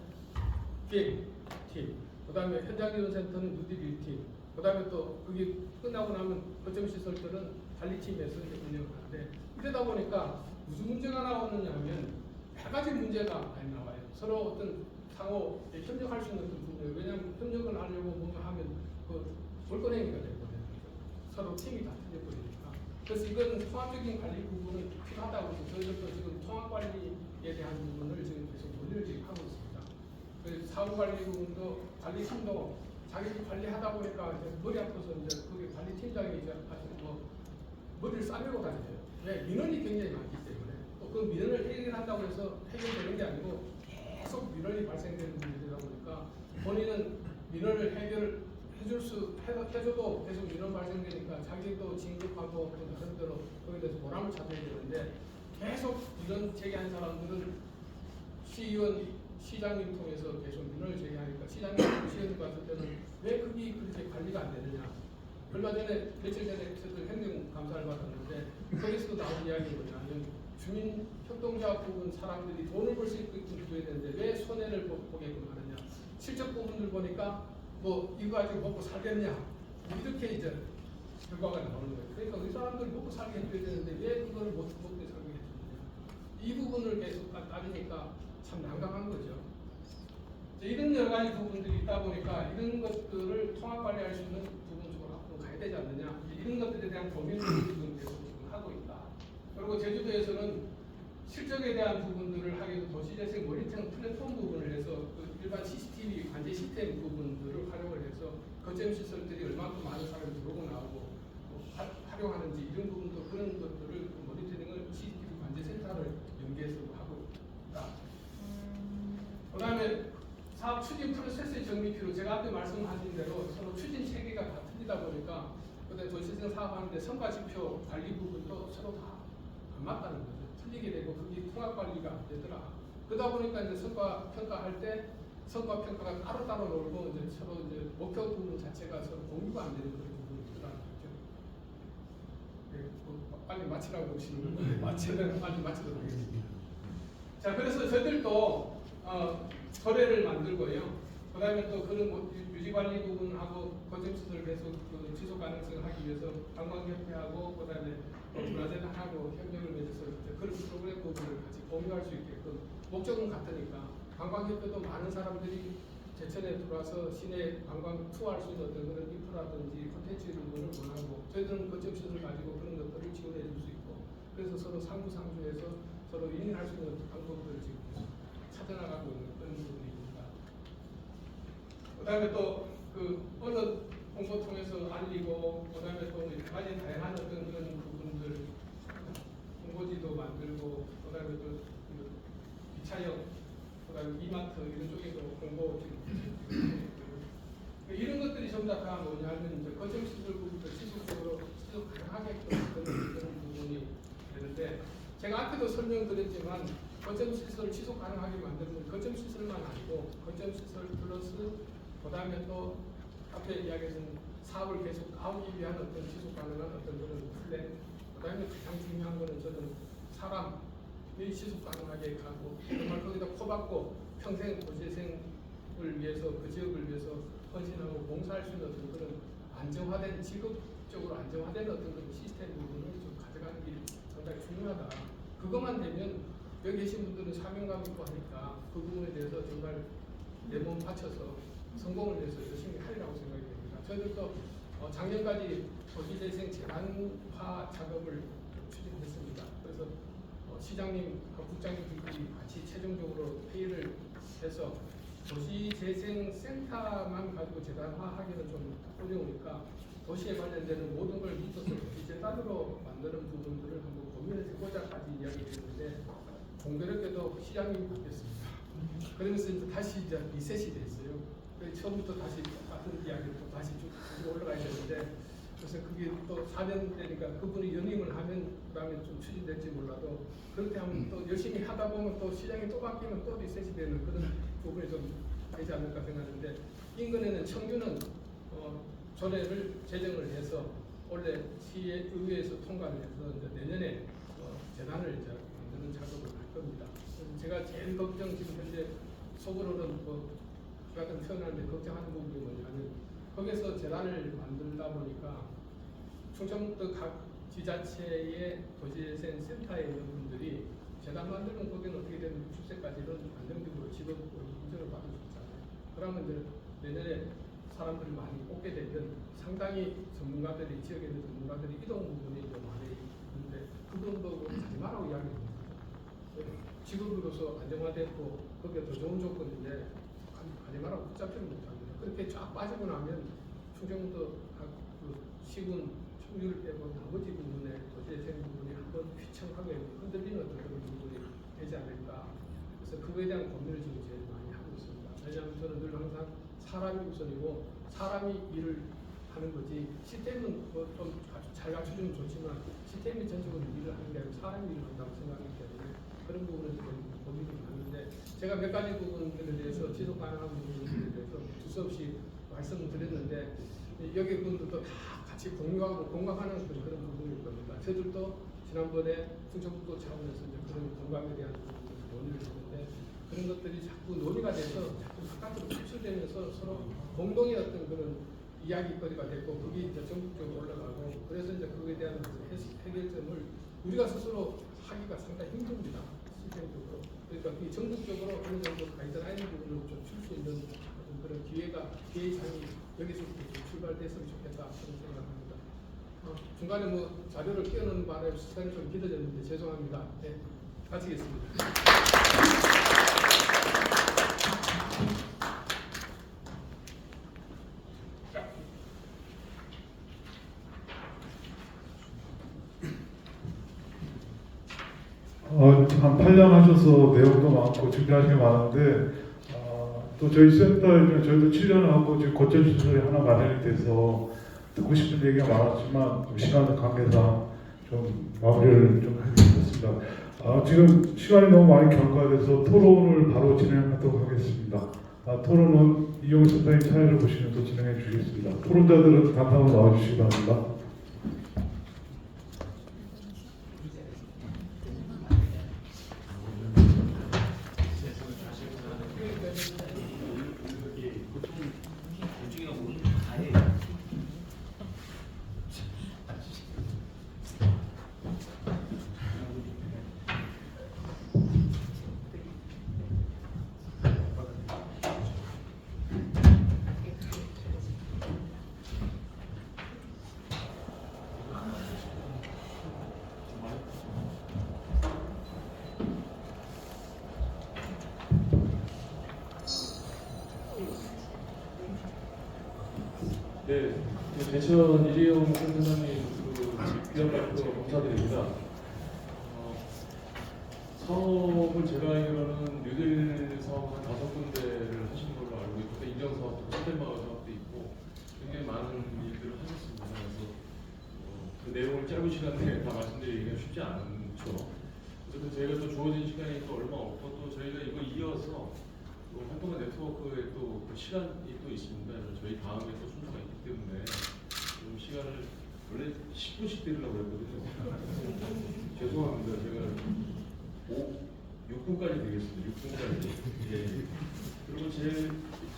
기획팀, 그 다음에 현장지원센터는 누디 1팀, 그 다음에 또 그게 끝나고 나면 거점시설들은 관리팀에서 운영을 하는데, 이러다 보니까 무슨 문제가 나오느냐 하면 여러 가지 문제가 많이 나와요. 서로 어떤 상호 협력할 수 있는 부분이에요. 왜냐하면 협력을 하려고 뭔가 하면 그 볼거랭이가 되거든요. 서로 팀이 다 틀려버리니까. 그래서 이건 통합적인 관리 부분은 필요하다고 해서 저희들도 지금 통합관리에 대한 부분을 지금 계속 논의를 지금 하고 있습니다. 그래서 사후관리 부분도 관리팀도 자기들이 관리하다 보니까 이제 머리 아파서 이제 그게 관리팀장이 이제 아주 뭐 머리를 싸매고 다니죠. 왜? 민원이 굉장히 많기 때문에 또 그 민원을 해결한다고 해서 해결되는 게 아니고 계속 민원이 발생되는 문제다 보니까 본인은 민원을 해줘도 계속 민원 발생되니까 자기도 진급하고 나름대로 거기에 대해서 보람을 찾아야 되는데 계속 민원 제기한 사람들은 시의원, 시장님 통해서 계속 민원을 제기하니까 시장님, 시의원님 같은 때는 왜 그게 그렇게 관리가 안 되느냐. 얼마 전에 며칠 전에 저도 행정감사를 받았는데 거기서도 나온 이야기가 뭐냐면 주민협동조합 부분 사람들이 돈을 벌 수 있게끔 해줘야 되는데 왜 손해를 보게끔 하느냐. 실적 부분들 보니까 뭐 이거 가지고 먹고 살겠냐 이렇게 이제 결과가 나오는 거예요. 그러니까 그 사람들 먹고 살게 해줘야 되는데 왜 그걸 먹고 살게 해주느냐. 이 부분을 계속 따지니까 참 난감한 거죠. 이런 여러 가지 부분들이 있다 보니까 이런 것들을 통합 관리할 수 있는 부분 쪽으로 앞으로 가야 되지 않느냐. 이런 것들에 대한 고민을 지금 계속 하고 있다. 그리고 제주도에서는 실적에 대한 부분들을 하기 위해서 도시재생 모니터링 플랫폼 부분을 해서 그 일반 CCTV 관제 시스템 부분들을 활용을 해서 거점 시설들이 얼마큼 많은 사람이 들어오고 나오고 활용하는지 이런 부분도 그런 것들을 모니터링을 CCTV 관제 센터를 연계해서 하고 있다. 그 다음에 사업 추진 프로세스의 정비피로 제가 앞에 말씀하신 대로 서로 추진 체계가 다 틀리다 보니까 그다음에 도시재생 사업하는데 성과 지표 관리 부분도 서로 다 안 맞다는 거죠. 틀리게 되고 그게 통합 관리가 안 되더라. 그러다 보니까 이제 성과 평가할 때 성과 평가가 따로따로 놀고 이제 서로 이제 목표 부분 자체가 서로 공유가 안 되는 그런 부분이 있더라는 거죠. 네, 빨리 마치라고 보시는 건데 마치면 빨리 마치도록 하겠습니다. 자, 그래서 저희들도 조례를 만들고요. 그 다음에 또 그런 뭐 유지관리 부분하고 거점시설 계속 그 지속 가능성을 하기 위해서 관광협회하고 그 다음에 문화재단하고 협력을 맺어서 그런 프로그램 부분을 같이 공유할 수 있게끔 목적은 같으니까 관광협회도 많은 사람들이 제천에 들어와서 시내 관광 투어할 수 있는 어떤 그런 인프라든지 콘텐츠 부분을 원하고 저희들은 거점시설 가지고 그런 것들을 지원해 줄 수 있고 그래서 서로 상부상조해서 서로 윈윈할 수 있는 방법들을 지금 계속 찾아나가고 있는 그런 부분입니다. 그 다음에 또 그 언어 홍보 통해서 알리고 그 다음에 또 여러 가지 다양한 어떤 그런 부분들 홍보지도 만들고 그 다음에 또 기차역 그 다음에 이마트 이런 쪽에도 홍보 지금 이런 것들이 전부 다 뭐냐면 이제 거점시설 부분도 지속적으로 지속 가능하게끔 그런 부분이 되는데 제가 앞에도 설명드렸지만 거점시설 지속 가능하게 만드는 거점시설만 아니고 거점시설 플러스 그 다음에 또 앞에 이야기했던 사업을 계속 나오기 위한 어떤 지속 가능한 어떤 그런 플랜 그 다음에 가장 중요한 거는 저는 사람이 지속 가능하게 가고 정말 거기다 코박고 평생 도시재생을 위해서 그 지역을 위해서 헌신하고 봉사할 수 있는 어떤 그런 안정화된 직업적으로 안정화된 어떤 그런 시스템 부분을 좀 가져가는 게 상당히 중요하다. 그것만 되면 여기 계신 분들은 사명감 있고 하니까 그 부분에 대해서 정말 내 몸 바쳐서 성공을 위해서 열심히 하리라고 생각이 됩니다. 저희들도 작년까지 도시재생 재단화 작업을 추진했습니다. 그래서 시장님, 국장님들끼리 같이 최종적으로 회의를 해서 도시재생센터만 가지고 재단화하기는 좀 어려우니까 도시에 관련되는 모든 걸 밑에서 도시재단으로 만드는 부분들을 한번 고민을 해보자까지 이야기했는데 공교롭게도 시장님이 바뀌었습니다. 그러면서 이제 다시 이제 리셋이 됐어요. 그래서 처음부터 다시 똑같은 이야기를 또 다시 쭉 올라가야 되는데 그래서 그게 또 4년 되니까 그분이 연임을 하면 그다음에 좀 추진될지 몰라도 그렇게 하면 또 열심히 하다 보면 또 시장이 또 바뀌면 또 리셋이 되는 그런 부분이 좀 되지 않을까 생각하는데 인근에는 청주는 조례를 제정을 해서 원래 시의회에서 통과를 해서 이제 내년에 재단을 이제 만드는 작업을 할 겁니다. 제가 제일 걱정 지금 현재 속으로는 같은 표현하는데 걱정하는 부분이 뭐냐면 거기서 재단을 만들다 보니까 충청도 각 지자체의 도시재생 센터에 있는 분들이 재단 만들면 거기는 어떻게 되면 60세까지는 안정적으로 직업을 인정을 받을 수 있잖아요. 그러면 이제 내년에 사람들이 많이 오게 되면 상당히 전문가들이 지역에 있는 전문가들이 이동 부분이 이제 많이 있는데 그 부분도 가지 말라고 이야기합니다. 직업으로서 안정화됐고 거기에 더 좋은 조건인데 가지 말라고 붙잡지를 못합니다. 그렇게 쫙 빠지고 나면 충청도 그 시군 총리를 빼고 나머지 부분에 도시재생 부분이 한번 휘청하게 흔들리는 어떤 그런 부분이 되지 않을까. 그래서 그거에 대한 고민을 지금 제일 많이 하고 있습니다. 왜냐하면 저는 늘 항상 사람이 우선이고 사람이 일을 하는 거지 시스템은 뭐 좀 잘 갖춰주면 좋지만 시스템이 전적으로 일을 하는 게 아니고 사람이 일을 한다고 생각하기 때문에 그런 부분에서 좀 고민이 많은데 제가 몇 가지 부분들에 대해서 지속 가능한 부분들에 대해서 두서없이 말씀을 드렸는데 여기 분들도 다 같이 공유하고 공감하는 그런 부분일 겁니다. 저들도 지난번에 충청북도 차원에서 이제 그런 공감에 대한 부분을 논의를 했는데 그런 것들이 자꾸 논의가 돼서 자꾸 바깥으로 표출되면서 서로 공동의 어떤 그런 이야기거리가 됐고 그게 이제 전국적으로 올라가고 그래서 이제 그거에 대한 해결점을 우리가 스스로 하기가 상당히 힘듭니다. 시스템적으로. 그러니까 이 전국적으로 어느 정도 가이드라인 부분을 좀 줄 수 있는 그런 기회장이 여기서부터 출발됐으면 좋겠다 그런 생각합니다. 중간에 뭐 자료를 끼워넣는 바람에 시간이 좀 길어졌는데 죄송합니다. 네, 마치겠습니다. 한 8년 하셔서 내용도 많고 준비하신 게 많은데 또 저희 센터에 저희도 7년을 하고 지금 거점 시설이 하나 마련이 돼서 듣고 싶은 얘기가 많았지만 좀 시간 관계상 좀 마무리를 좀 하겠습니다. 지금 시간이 너무 많이 경과돼서 토론을 바로 진행하도록 하겠습니다. 토론은 이용 센터님 차례를 보시면서 진행해 주시겠습니다. 토론자들은 단상으로 나와주시기 바랍니다. 네, 대천 일회용 센터장님 귀한 발표 감사드립니다. 사업을 제가 알기로는 뉴딜 사업 한 5군데를 하신 걸로 알고 있고 인정사업도 호텔마을 사업도 있고 굉장히 많은 일들을 하셨습니다. 그래서 그 내용을 짧은 시간 내에 다 말씀드리기가 쉽지 않죠. 어쨌든 저희가 또 주어진 시간이 또 얼마 없고 또 저희가 이거 이어서 또 활동가 네트워크에 또 시간이 또 있습니다. 저희 다음에 또 순서가 있기 때문에 좀 시간을 원래 10분씩 드리려고 했거든요. 죄송합니다. 제가 6분까지 되겠습니다. 6분까지. 예. 그리고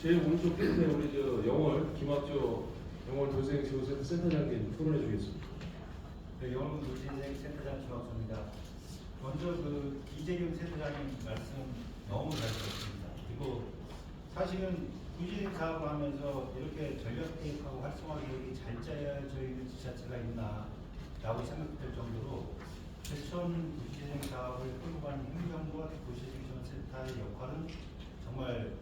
제 오른쪽 끝에 우리 영월 김학조 영월 도생 지원센터 센터장님 토론해 주겠습니다. 네, 영월 도시재생 센터장 김학조입니다. 먼저 그 이재경 센터장님 말씀 너무 잘 들었습니다. 그리고 사실은 도시재생 사업을 하면서 이렇게 전략 계획하고 활성화 계획이 잘 짜여져 있는 지자체가 있나라고 생각될 정도로 대천 도시재생 사업을 끌고 가는 행정부와 도시재생지원센터의 역할은 정말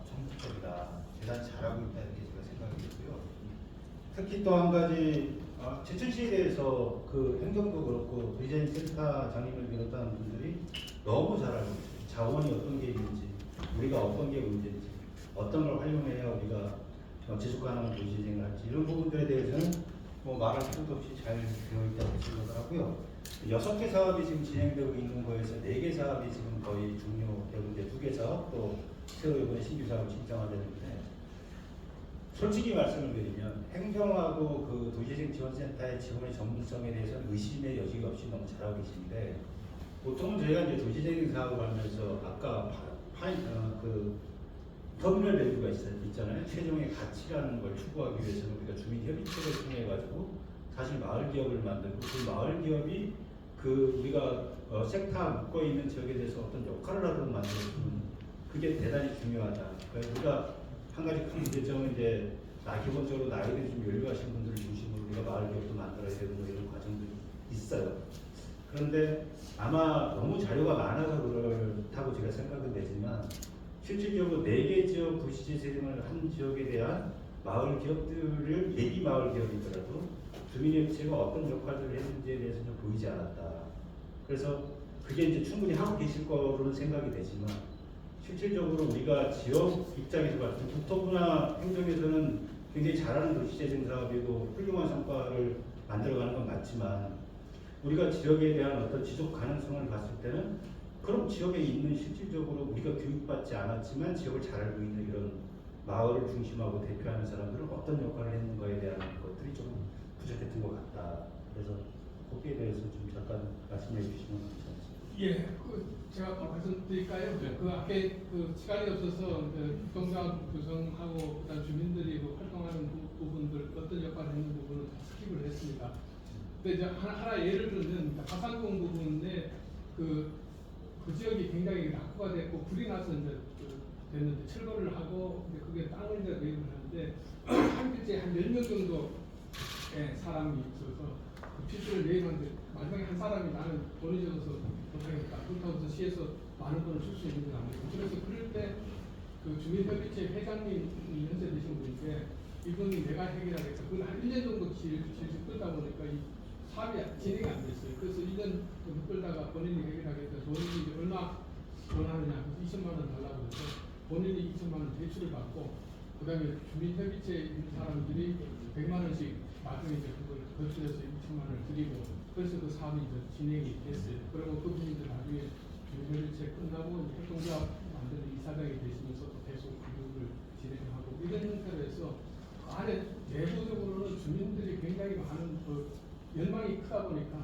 전국적이다. 대단히 잘하고 있다 이렇게 제가 생각이 들고요. 특히 또 한 가지 제천시에 대해서 그 행정도 그렇고 도시재생센터장님을 비롯한 분들이 너무 잘 알고 있어요. 자원이 어떤 게 있는지, 우리가 어떤 게 문제인지, 어떤 걸 활용해야 우리가 지속 가능한 도시재생을 할지 이런 부분들에 대해서는 뭐 말할 필요도 없이 잘 되어 있다고 생각을 하고요. 6개 사업이 지금 진행되고 있는 거에서 4개 사업이 지금 거의 종료되고 있는데 2개 사업 또 새로 이번에 신규 사업을 신청하되는데 솔직히 말씀을 드리면 행정하고 그 도시재생지원센터의 지원의 전문성에 대해서는 의심의 여지가 없이 너무 잘하고 계신데 보통은 저희가 이제 도시재생 사업을 하면서 아까 그 터미널 밸류가 있잖아요. 최종의 가치라는 걸 추구하기 위해서는 우리가 주민협의체를 통해 가지고 사실 마을 기업을 만들고 그 마을 기업이 그 우리가 섹터 묶어 있는 지역에 대해서 어떤 역할을 하도록 만들어주는 그게 대단히 중요하다. 그래서 우리가 한 가지 큰 문제점은 이제 기본적으로 나이들이 좀 연료하신 분들을 중심으로 우리가 마을 기업도 만들어야 되고 뭐 이런 과정들이 있어요. 그런데 아마 너무 자료가 많아서 그렇다고 제가 생각은 되지만 실질적으로 4개 지역 도시재생을 한 지역에 대한 마을 기업들을 예비 마을 기업이더라도 주민협의체가 어떤 역할들을 했는지에 대해서 좀 보이지 않았다. 그래서 그게 이제 충분히 하고 계실 거로는 생각이 되지만 실질적으로 우리가 지역 입장에서 봤을 때 국토부나 행정에서는 굉장히 잘하는 도시재생 사업에도 훌륭한 성과를 만들어가는 건 맞지만 우리가 지역에 대한 어떤 지속 가능성을 봤을 때는 그럼 지역에 있는 실질적으로 우리가 교육받지 않았지만 지역을 잘 알고 있는 이런 마을을 중심하고 대표하는 사람들은 어떤 역할을 했는가에 대한 것들이 좀 부족했던 것 같다. 그래서 거기에 대해서 좀 잠깐 말씀해 주시면 감사하겠습니다. 예, 제가 말씀드릴까요? 네. 그 앞에 시간이 없어서 교통장 구성하고 그다음 주민들이 활동하는 부분들 어떤 역할을 했는 부분을 다 스킵을 했습니다. 근데 이제 하나 예를 들면 화산공 부분에 그 지역이 굉장히 낙후가 됐고 불이 나서 이제 됐는데 철거를 하고 이제 그게 땅을 이제 매입을 하는데 한 필지에 한 10명 정도 사람이 있어서 그 필지를 매입하는데 마지막에 한 사람이 나는 돈이 적어서 못하겠다. 그렇다고 해서 시에서 많은 돈을 줄 수 있는 건 아니고 그래서 그럴 때 그 주민협의체 회장님이 연세되신 분인데 이분이 내가 해결하겠다. 그걸 한 1년 정도 질질 끌다 보니까 이 사업이 진행이 안 됐어요. 그래서 1년 정도 끌다가 본인이 해결하겠다. 돈이 이제 얼마 원하느냐. 20만 원 달라고 해서 본인이 2천만 원 대출을 받고 그 다음에 주민협의체 있는 사람들이 100만 원씩 나중에 이제 그걸 거쳐서 2천만 원을 드리고 그래서 그 사업이 이제 진행이 됐어요. 그리고 그분이 이제 나중에 주민협의체 끝나고 협동조합 만드는 이사장이 되시면서 또 계속 교육을 진행하고 이런 형태로 해서 안에 내부적으로는 주민들이 굉장히 많은 열망이 크다 보니까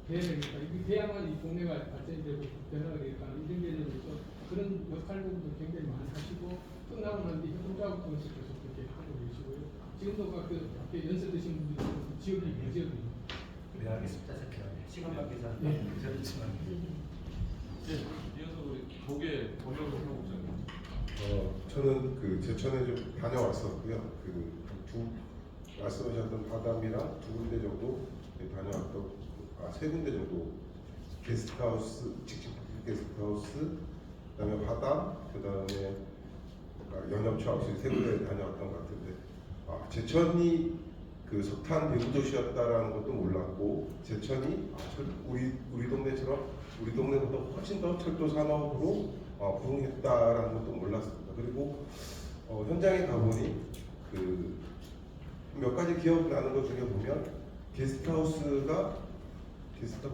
돼야 되겠다. 이게 돼야만 이 동네가 발전이 되고 변화가 되겠다. 이런 개념에서 그런 역할 부분도 굉장히 많이 하시고 끝나고 난 뒤에 협동조합 통해서 계속 그렇게 하고 계시고요. 지금도 앞에 연세드신 분들이 지역이 몇 지역이에요? 네, 알겠습니다. 시간 관계상 네. 그렇지만 네, 이어서 우리 고개 권영석 사무국장님. 저는 그 제천에 좀 다녀왔었고요. 말씀하셨던 바담이랑 2군데 정도 다녀왔던, 3군데 정도 게스트하우스, 직접 게스트하우스, 그다음에 바담, 그다음에 연협처하우스 3군데 다녀왔던 것 같은데, 제천이 그 석탄 배후 도시였다라는 것도 몰랐고, 제천이 우리 동네처럼 우리 동네보다 훨씬 더 철도 산업으로 부흥했다라는 것도 몰랐습니다. 그리고 현장에 가보니 몇 가지 기억 나는 것 중에 보면 게스트하우스가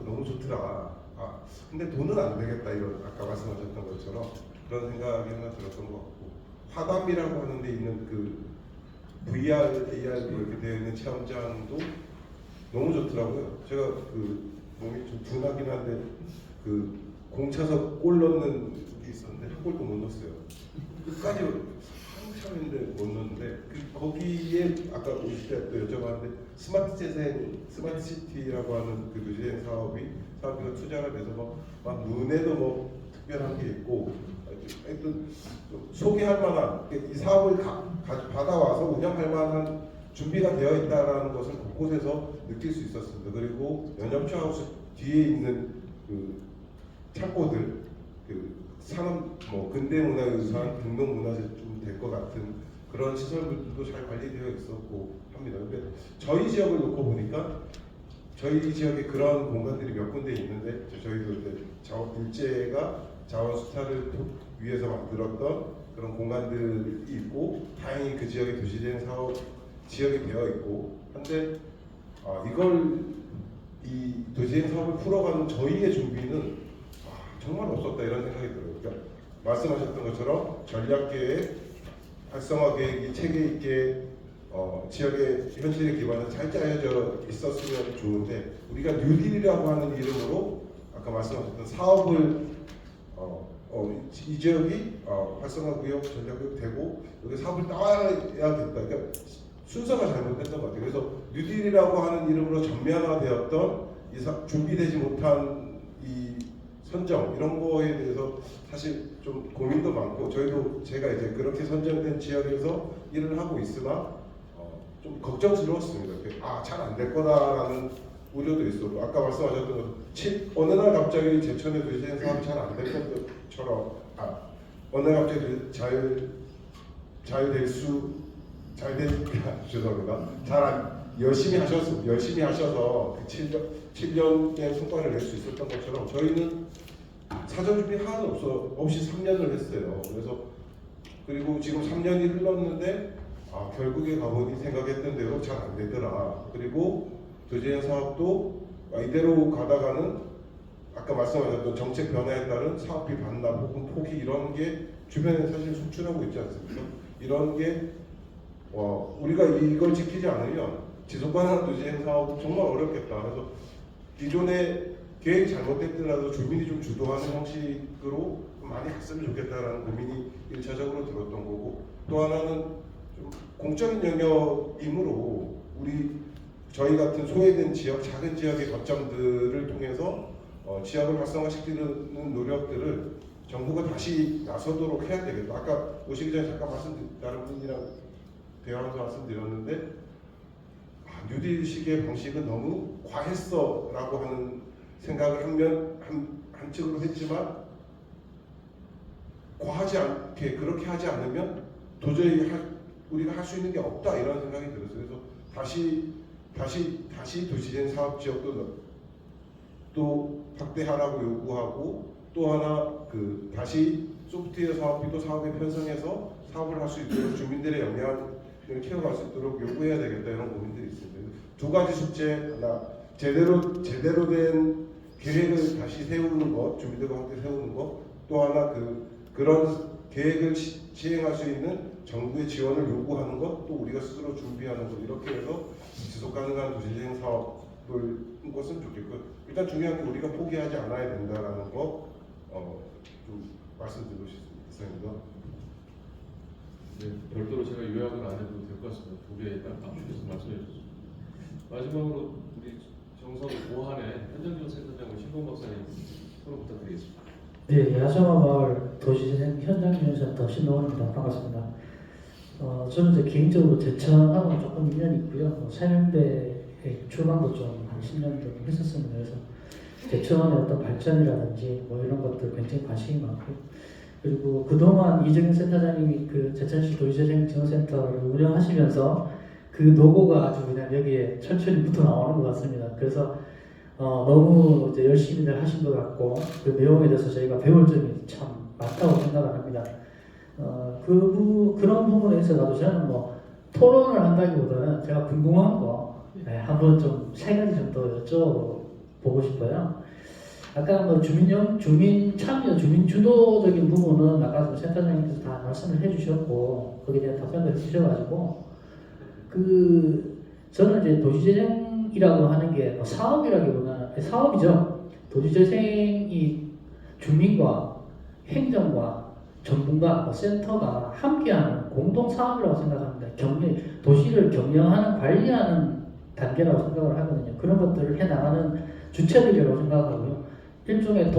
너무 좋더라. 근데 돈은 안 되겠다, 이런 아까 말씀하셨던 것처럼 그런 생각이 하나 들었던 것 같고, 화담이라고 하는 데 있는 그 VR, AR 이렇게 되어 있는 체험장도 너무 좋더라고요. 제가 몸이 좀 둔하긴 한데 공 차서 골 넣는 게 있었는데 한 골도 못 넣었어요. 끝까지 한참인데 못 넣었는데 거기에 아까 오실 때 또 여쭤봤는데 스마트 시티라고 하는 그 도시재생 사업비가 투자가 돼서 막 눈에도 특별한 게 있고 하여튼 소개할 만한 이 사업을 받아와서 운영할 만한 준비가 되어 있다라는 것을 곳곳에서 느낄 수 있었습니다. 그리고 연협처하우스 뒤에 있는 창고들, 산업 근대문화유산, 등록문화재좀 될 것 같은 그런 시설물들도 잘 관리되어 있었고 합니다. 근데 저희 지역을 놓고 보니까 저희 지역에 그런 공간들이 몇 군데 있는데 저희도 이제 일제가 자원 수탈을 위해서 만들었던 그런 공간들이 있고 다행히 그 지역의 도시재생 사업 지역이 되어 있고 한데 이 도시재생 사업을 풀어가는 저희의 준비는 정말 없었다, 이런 생각이 들어요. 그러니까 말씀하셨던 것처럼 전략계획, 활성화 계획이 체계 있게 지역의 현실에 기반해서 잘 짜여져 있었으면 좋은데 우리가 뉴딜이라고 하는 이름으로 아까 말씀하셨던 사업을 이 지역이 활성화구역, 전략구역 되고 여기 사업을 따야겠다. 그러니까 순서가 잘못됐던 것 같아요. 그래서 뉴딜이라고 하는 이름으로 전면화되었던 준비되지 못한 이 선정 이런 거에 대해서 사실 좀 고민도 많고 저희도 제가 이제 그렇게 선정된 지역에서 일을 하고 있으나 좀 걱정스러웠습니다. 잘 안 될 거다라는 우려도 있었고 아까 말씀하셨던 어느 날 갑자기 제천의 도시재생 사업이 잘 안 될 것처럼 어느 날 갑자기 죄송합니다. 열심히 하셔서 그 7년의 성과를 낼 수 있었던 것처럼 저희는 사전 준비 하나도 없이 3년을 했어요. 그리고 지금 3년이 흘렀는데 결국에 가보니 생각했던 대로 잘 안 되더라. 그리고 도시재생 사업도 이대로 가다가는 아까 말씀하셨던 정책 변화에 따른 사업비 반납 혹은 포기 이런 게 주변에 사실 속출하고 있지 않습니까? 이런 게 우리가 이걸 지키지 않으면 지속 가능한 도시재생 사업 정말 어렵겠다. 그래서 기존의 계획이 잘못됐더라도 주민이 좀 주도하는 형식으로 많이 갔으면 좋겠다라는 고민이 1차적으로 들었던 거고 또 하나는 좀 공적인 영역이므로 저희 같은 소외된 지역, 작은 지역의 거점들을 통해서 지역을 활성화시키는 노력들을 정부가 다시 나서도록 해야 되겠다. 아까 오시기 전에 잠깐 다른 분이랑 대화하면서 말씀드렸는데 뉴딜식의 방식은 너무 과했어라고 하는 생각을 한측으로 했지만 과하지 않게 그렇게 하지 않으면 도저히 우리가 할 수 있는 게 없다 이런 생각이 들었어요. 그래서 다시 도시재생 사업 지역도 또 확대하라고 요구하고 또 하나 다시 소프트웨어 사업비도 사업에 편성해서 사업을 할 수 있도록 주민들의 역량을 키워갈 수 있도록 요구해야 되겠다 이런 고민들이 있습니다. 두 가지 숙제 하나 제대로 된 계획을 다시 세우는 것, 주민들과 함께 세우는 것, 또 하나 그런 계획을 시행할 수 있는 정부의 지원을 요구하는 것, 또 우리가 스스로 준비하는 것 이렇게 해서 지속 가능한 도시재생 사업을 했으면 좋겠고 일단 중요한 게 우리가 포기하지 않아야 된다라는 거 좀 말씀드리고 싶습니다. 네, 별도로 제가 요약을 안 해도 될 것 같습니다. 두 개 딱 앞에서 말씀해 주셨습니다. 마지막으로 우리 정선 5한의 현장지원센터장 신봉 박사님 서로 부탁드리겠습니다. 네, 야정마을 도시재생 현장지원센터 신동원입니다. 반갑습니다. 저는 이제 개인적으로 제천하고는 조금 인연이 있고요. 세면대의 출방도 좀 한 10년 정도 했었습니다. 그래서 제천의 어떤 발전이라든지 이런 것들 굉장히 관심이 많고 그리고 그동안 이정현 센터장님이 그 제천시 도시재생 지원센터를 운영하시면서 그 노고가 아주 그냥 여기에 철철이 붙어 나오는 것 같습니다. 그래서 너무 이제 열심히들 하신 것 같고 그 내용에 대해서 저희가 배울 점이 참 많다고 생각을 합니다. 그런 부분에 있어서도 저는 토론을 한다기보다는 제가 궁금한 거 한번 좀 3가지 정도 여쭤보고 싶어요. 아까 주민 참여, 주민 주도적인 부분은 아까 센터장님께서 다 말씀을 해주셨고 거기에 대한 답변도 해주셔가지고 저는 이제 도시재생이라고 하는 게 사업이라기보다는 사업이죠. 도시재생이 주민과 행정과 전문가, 센터가 함께하는 공동 사업이라고 생각합니다. 도시를 경영하는, 관리하는 단계라고 생각을 하거든요. 그런 것들을 해나가는 주체들이라고 생각하고요. 일종의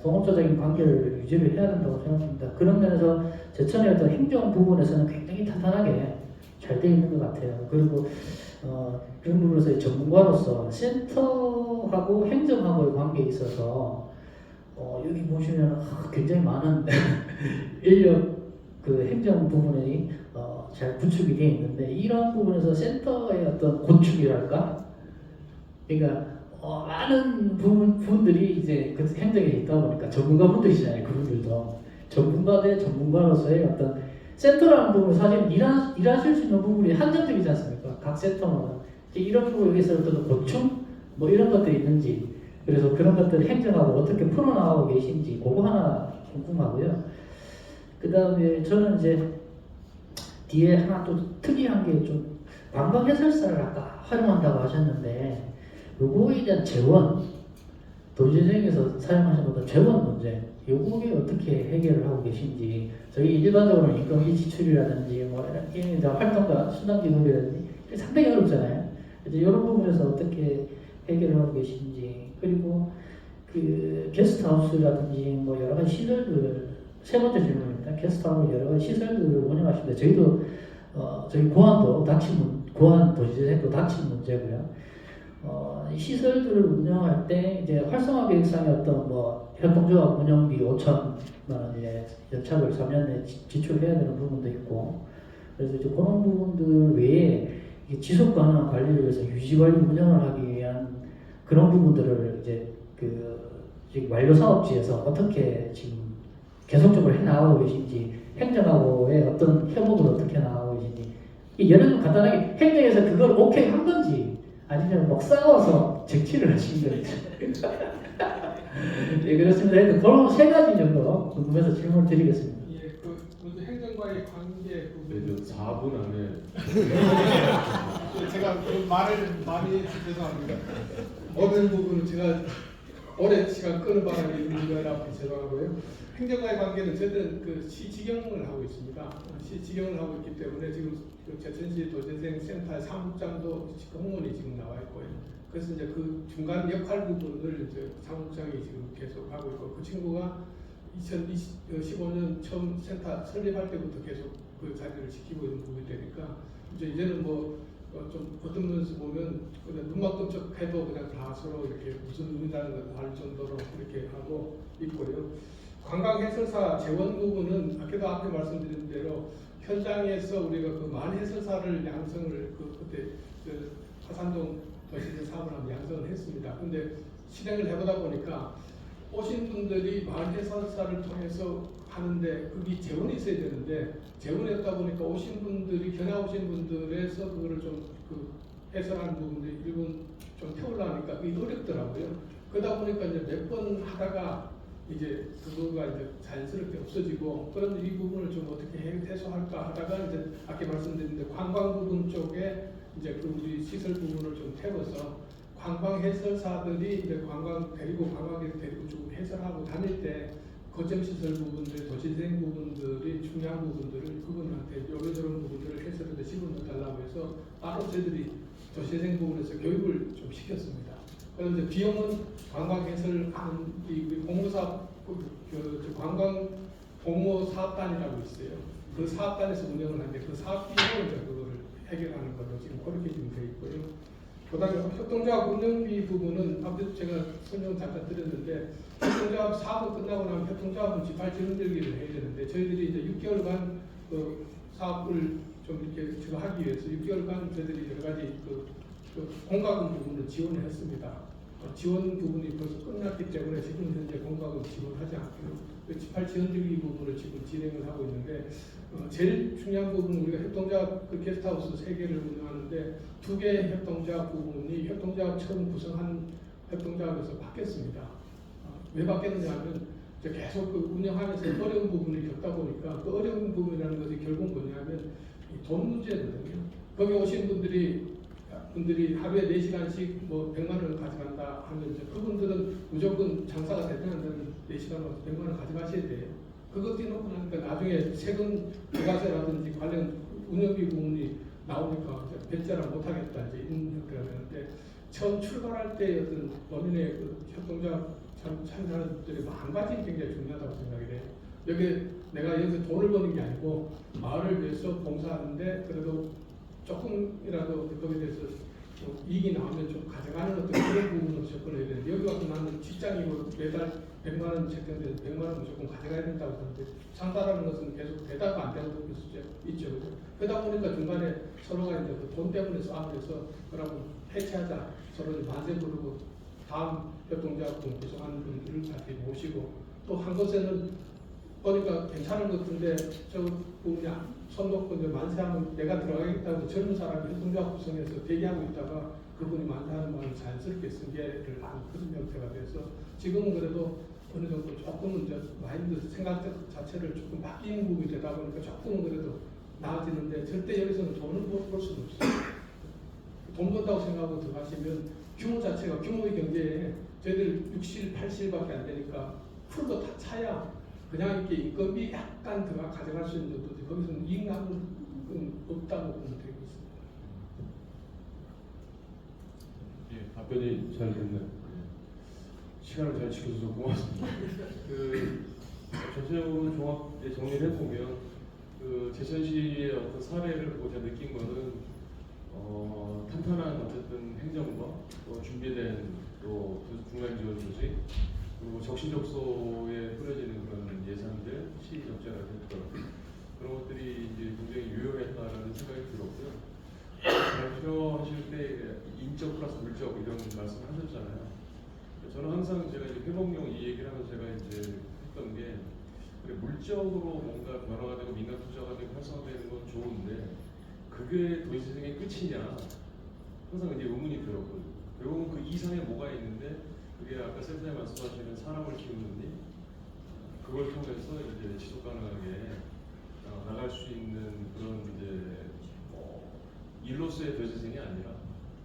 동업자적인 관계를 유지를 해야 된다고 생각합니다. 그런 면에서 제천의 어떤 행정 부분에서는 굉장히 탄탄하게 잘 되어 있는 것 같아요. 그리고 그런 부분에서 전문가로서 센터하고 행정하고의 관계에 있어서 여기 보시면 굉장히 많은 인력 행정 부분이 잘 구축이 되어 있는데 이런 부분에서 센터의 어떤 고충이랄까? 그러니까 많은 부분들이 이제 그 행정에 있다 보니까 전문가분들이시잖아요. 그분들도 전문가 대 전문가로서의 어떤 센터라는 부분은 사실 일하실 수 있는 부분이 한정적이지 않습니까? 각 센터마다 이런 부분에 대해서 어떤 고충 이런 것들이 있는지 그래서 그런 것들을 행정하고 어떻게 풀어나가고 계신지 그거 하나 궁금하고요. 그 다음에 저는 이제 뒤에 하나 또 특이한 게 좀 관광 해설사를 아까 활용한다고 하셨는데 요거에 대한 재원 도시재생에서 사용하신 어떤 재원 문제 요거에 어떻게 해결을 하고 계신지 저희 일반적으로 인건비 지출이라든지 이런 활동가 순환기금이라든지 상당히 어렵잖아요. 그래서 이런 부분에서 어떻게 해결을 하고 계신지 그리고 그 게스트하우스라든지 뭐 여러 가지 시설들 세 번째 질문입니다. 게스트하우스 여러 가지 시설들을 운영하시는데 저희도 저희 고안도 고안 도시재생도 닥친 문제고요. 이 시설들을 운영할 때 이제 활성화 계획상의 어떤 뭐 협동조합 운영비 5천만 원 이제 연착을 3년 내에 지출해야 되는 부분도 있고 그래서 이제 그런 부분들 외에 이게 지속 가능한 관리를 위해서 유지 관리 운영을 하기 위한 그런 부분들을 이제 지금 완료 사업지에서 어떻게 지금 계속적으로 해 나가고 계신지 행정하고의 어떤 협업을 어떻게 나가고 계신지 예를 들면 간단하게 행정에서 그걸 오케이 한 건지 아니면 막 싸워서 쟁취를 하신 건지 예 그렇습니다. 그런 세 가지 정도 궁금해서 질문을 드리겠습니다. 예, 먼저 행정과의 관계 네, 부분. 저 4분 안에 제가 그 말을 많이 해서 죄송합니다. 모든 부분은 제가 오랜 시간 끄는 바람에 있는 거라고 죄송하고요. 행정과의 관계는 저희들은 그 시지경을 하고 있습니다. 시지경을 하고 있기 때문에 지금 그 제천시 도시재생센터 사무국장도 공무원이 지금 나와 있고요. 그래서 이제 그 중간 역할 부분을 이제 사무국장이 지금 계속 하고 있고 그 친구가 2015년 처음 센터 설립할 때부터 계속 그 자리를 지키고 있는 부분이 되니까 이제는 뭐 좀 어떤 면에서 보면 그냥 눈만 끔찍해도 그냥 다 서로 이렇게 무슨 의미라는 걸 알 정도로 그렇게 하고 있고요. 관광해설사 재원 부분은 아까도 앞에 말씀드린 대로 현장에서 우리가 그 만해설사를 양성을 그때 화산동 도시재 사업을 하면 양성을 했습니다. 근데 실행을 해보다 보니까 오신 분들이 만해설사를 통해서 하는데 그게 재원이 있어야 되는데 재원이 없다 보니까 오신 분들이 견학 오신 분들에서 그거를 좀 해설하는 부분들이 일본 좀 태우려니까 그게 어렵더라고요. 그러다 보니까 이제 몇 번 하다가 이제 그거가 이제 자연스럽게 없어지고 그런 이 부분을 좀 어떻게 해소할까 하다가 이제 아까 말씀드린 관광 부분 쪽에 이제 그 우리 시설 부분을 좀 태워서 관광 해설사들이 이제 관광객 데리고 좀 해설하고 다닐 때 거점 시설 부분들, 도시재생 부분들이 중요한 부분들을 그분한테 요런 부분들을 해설을 집어넣어달라고 해서 따로 저희들이 도시재생 부분에서 교육을 좀 시켰습니다. 그래서 이제 비용은 관광 해설하는 이 공모사업, 관광 공모 사업단이라고 있어요. 그 사업단에서 운영을 하는데 그 사업 비용을 이제 그거를 해결하는 걸로 지금 그렇게 지금 되어 있고요. 그다음에 협동조합 운영비 부분은 앞에서 제가 설명 잠깐 드렸는데 협동조합 사업이 끝나고 나면 협동조합은 지팔지원들기를 해야 되는데 저희들이 이제 6개월간 그 사업을 좀 이렇게 제가 하기 위해서 6개월간 저희들이 여러 가지 그 공과금 부분을 지원을 했습니다. 지원 부분이 벌써 끝났기 때문에 지금 현재 공과금 지원하지 않고요. 그 지팔지원들기 부분을 지금 진행을 하고 있는데 제일 중요한 부분은 우리가 협동조합 그 게스트하우스 3개를 운영하는데 2개의 협동조합 부분이 협동조합 처음 구성한 협동조합에서 바뀌었습니다. 왜 바뀌었느냐 하면 계속 그 운영하면서 어려운 부분을 겪다 보니까 그 어려운 부분이라는 것이 결국 뭐냐면 돈 문제거든요. 거기 오신 분들이 하루에 4시간씩 뭐 100만 원을 가져간다 하면 이제 그분들은 무조건 장사가 되면 4시간 100만 원 가져가셔야 돼요. 그것 띄놓고 나니까 나중에 세금 부가세라든지 관련 운영비 부분이 나오니까 배째를 못하겠다 이제 이런 형태가 되는데 처음 출발할 때 어떤 본인의 그 협동조합 참여하는 분들이 마음가짐이 굉장히 중요하다고 생각이 해요. 여기 내가 여기서 돈을 버는 게 아니고 마을을 위해서 봉사하는데 그래도 조금이라도 거기에 대해서 이익이 나오면 좀 가져가는 어떤 그런 부분으로 접근해야 되는데 여기 와서 나는 직장이고 매달 100만 원 책정돼서 100만 원 무조건 가져가야 된다고 하는데 상사라는 것은 계속 대답 안 되는 것도 있죠. 그죠? 그러다 보니까 중간에 서로가 이제 그 돈 때문에 싸움해서 그러고 해체하자 서로 만세 부르고 다음 협동조합 구성하는 분들을 같이 모시고 또 한 곳에는 보니까 괜찮은 것 같은데 저 부분이 손 놓고 이제 만세하면 내가 들어가겠다고 젊은 사람이 협동조합 구성해서 대기하고 있다가 그분이 만세하는 말을 자연스럽게 승계를 하는 그런 형태가 돼서 지금은 그래도 어느 정도 조금은 이제 마인드 생각 자체를 조금 바뀌는 부분이 되다 보니까 조금은 그래도 나아지는데 절대 여기서는 돈을 벌 수는 없어요. 돈 번다고 생각하고 들어가시면 규모 자체가 규모의 경제에 저희들 60, 80밖에 안 되니까 풀도 다 차야 그냥 이렇게 인건비 약간 들어가 가져갈 수 있는 정도지 거기서는 이익 남은 없다고 보면 되겠습니다. 예, 답변이 잘 됐네요. 시간을 잘 지켜줘서 고맙습니다. 전체적으로 종합 정리를 해보면 제천시의 어떤 사례를 보고 제가 느낀 거는 탄탄한 어쨌든 행정과 또 준비된 또 중간 지원 조직 그리고 적시적소에 뿌려지는 그런 예산들 시 적재가 됐던 그런 것들이 이제 굉장히 유효했다라는 생각이 들었고요. 발표하실 때 인적 플러스 물적 이런 말씀하셨잖아요. 저는 항상 제가 이제 회복용 이 얘기를 하면서 제가 이제 했던 게 그래, 물적으로 뭔가 변화가 되고 민간 투자가 되고 활성화되는 건 좋은데 그게 도시재생의 끝이냐 항상 이제 의문이 들었거든요. 결국은 그 이상에 뭐가 있는데 그게 아까 센터에 말씀하시는 사람을 키우는 일 그걸 통해서 이제 지속 가능하게 나갈 수 있는 그런 이제 일로서의 도시재생이 아니라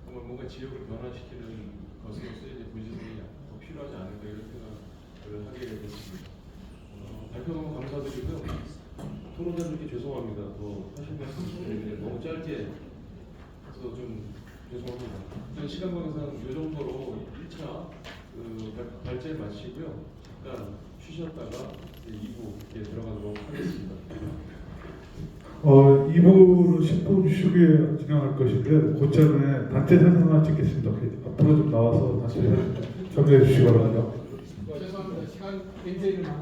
정말 뭔가 지역을 변화시키는 것으로서 이제 도시재생이 더 필요하지 않을까 이런 생각을 하게 됐습니다. 발표 너무 감사드리고요. 토론자들께 죄송합니다. 더 하신 말씀 드리는데 너무 짧게 해서 좀 죄송합니다. 저는 시간 관계상 이 정도로 1차 발제 마치고요. 잠깐 쉬셨다가 2부 이렇게 들어가도록 하겠습니다. 2부로 10분 쉬게 진행할 것인데 그 전에 단체 사진 하나 찍겠습니다. 앞으로 좀 나와서 다시 정리해 주시기 바랍니다. 죄송합니다. 시간 굉장히 많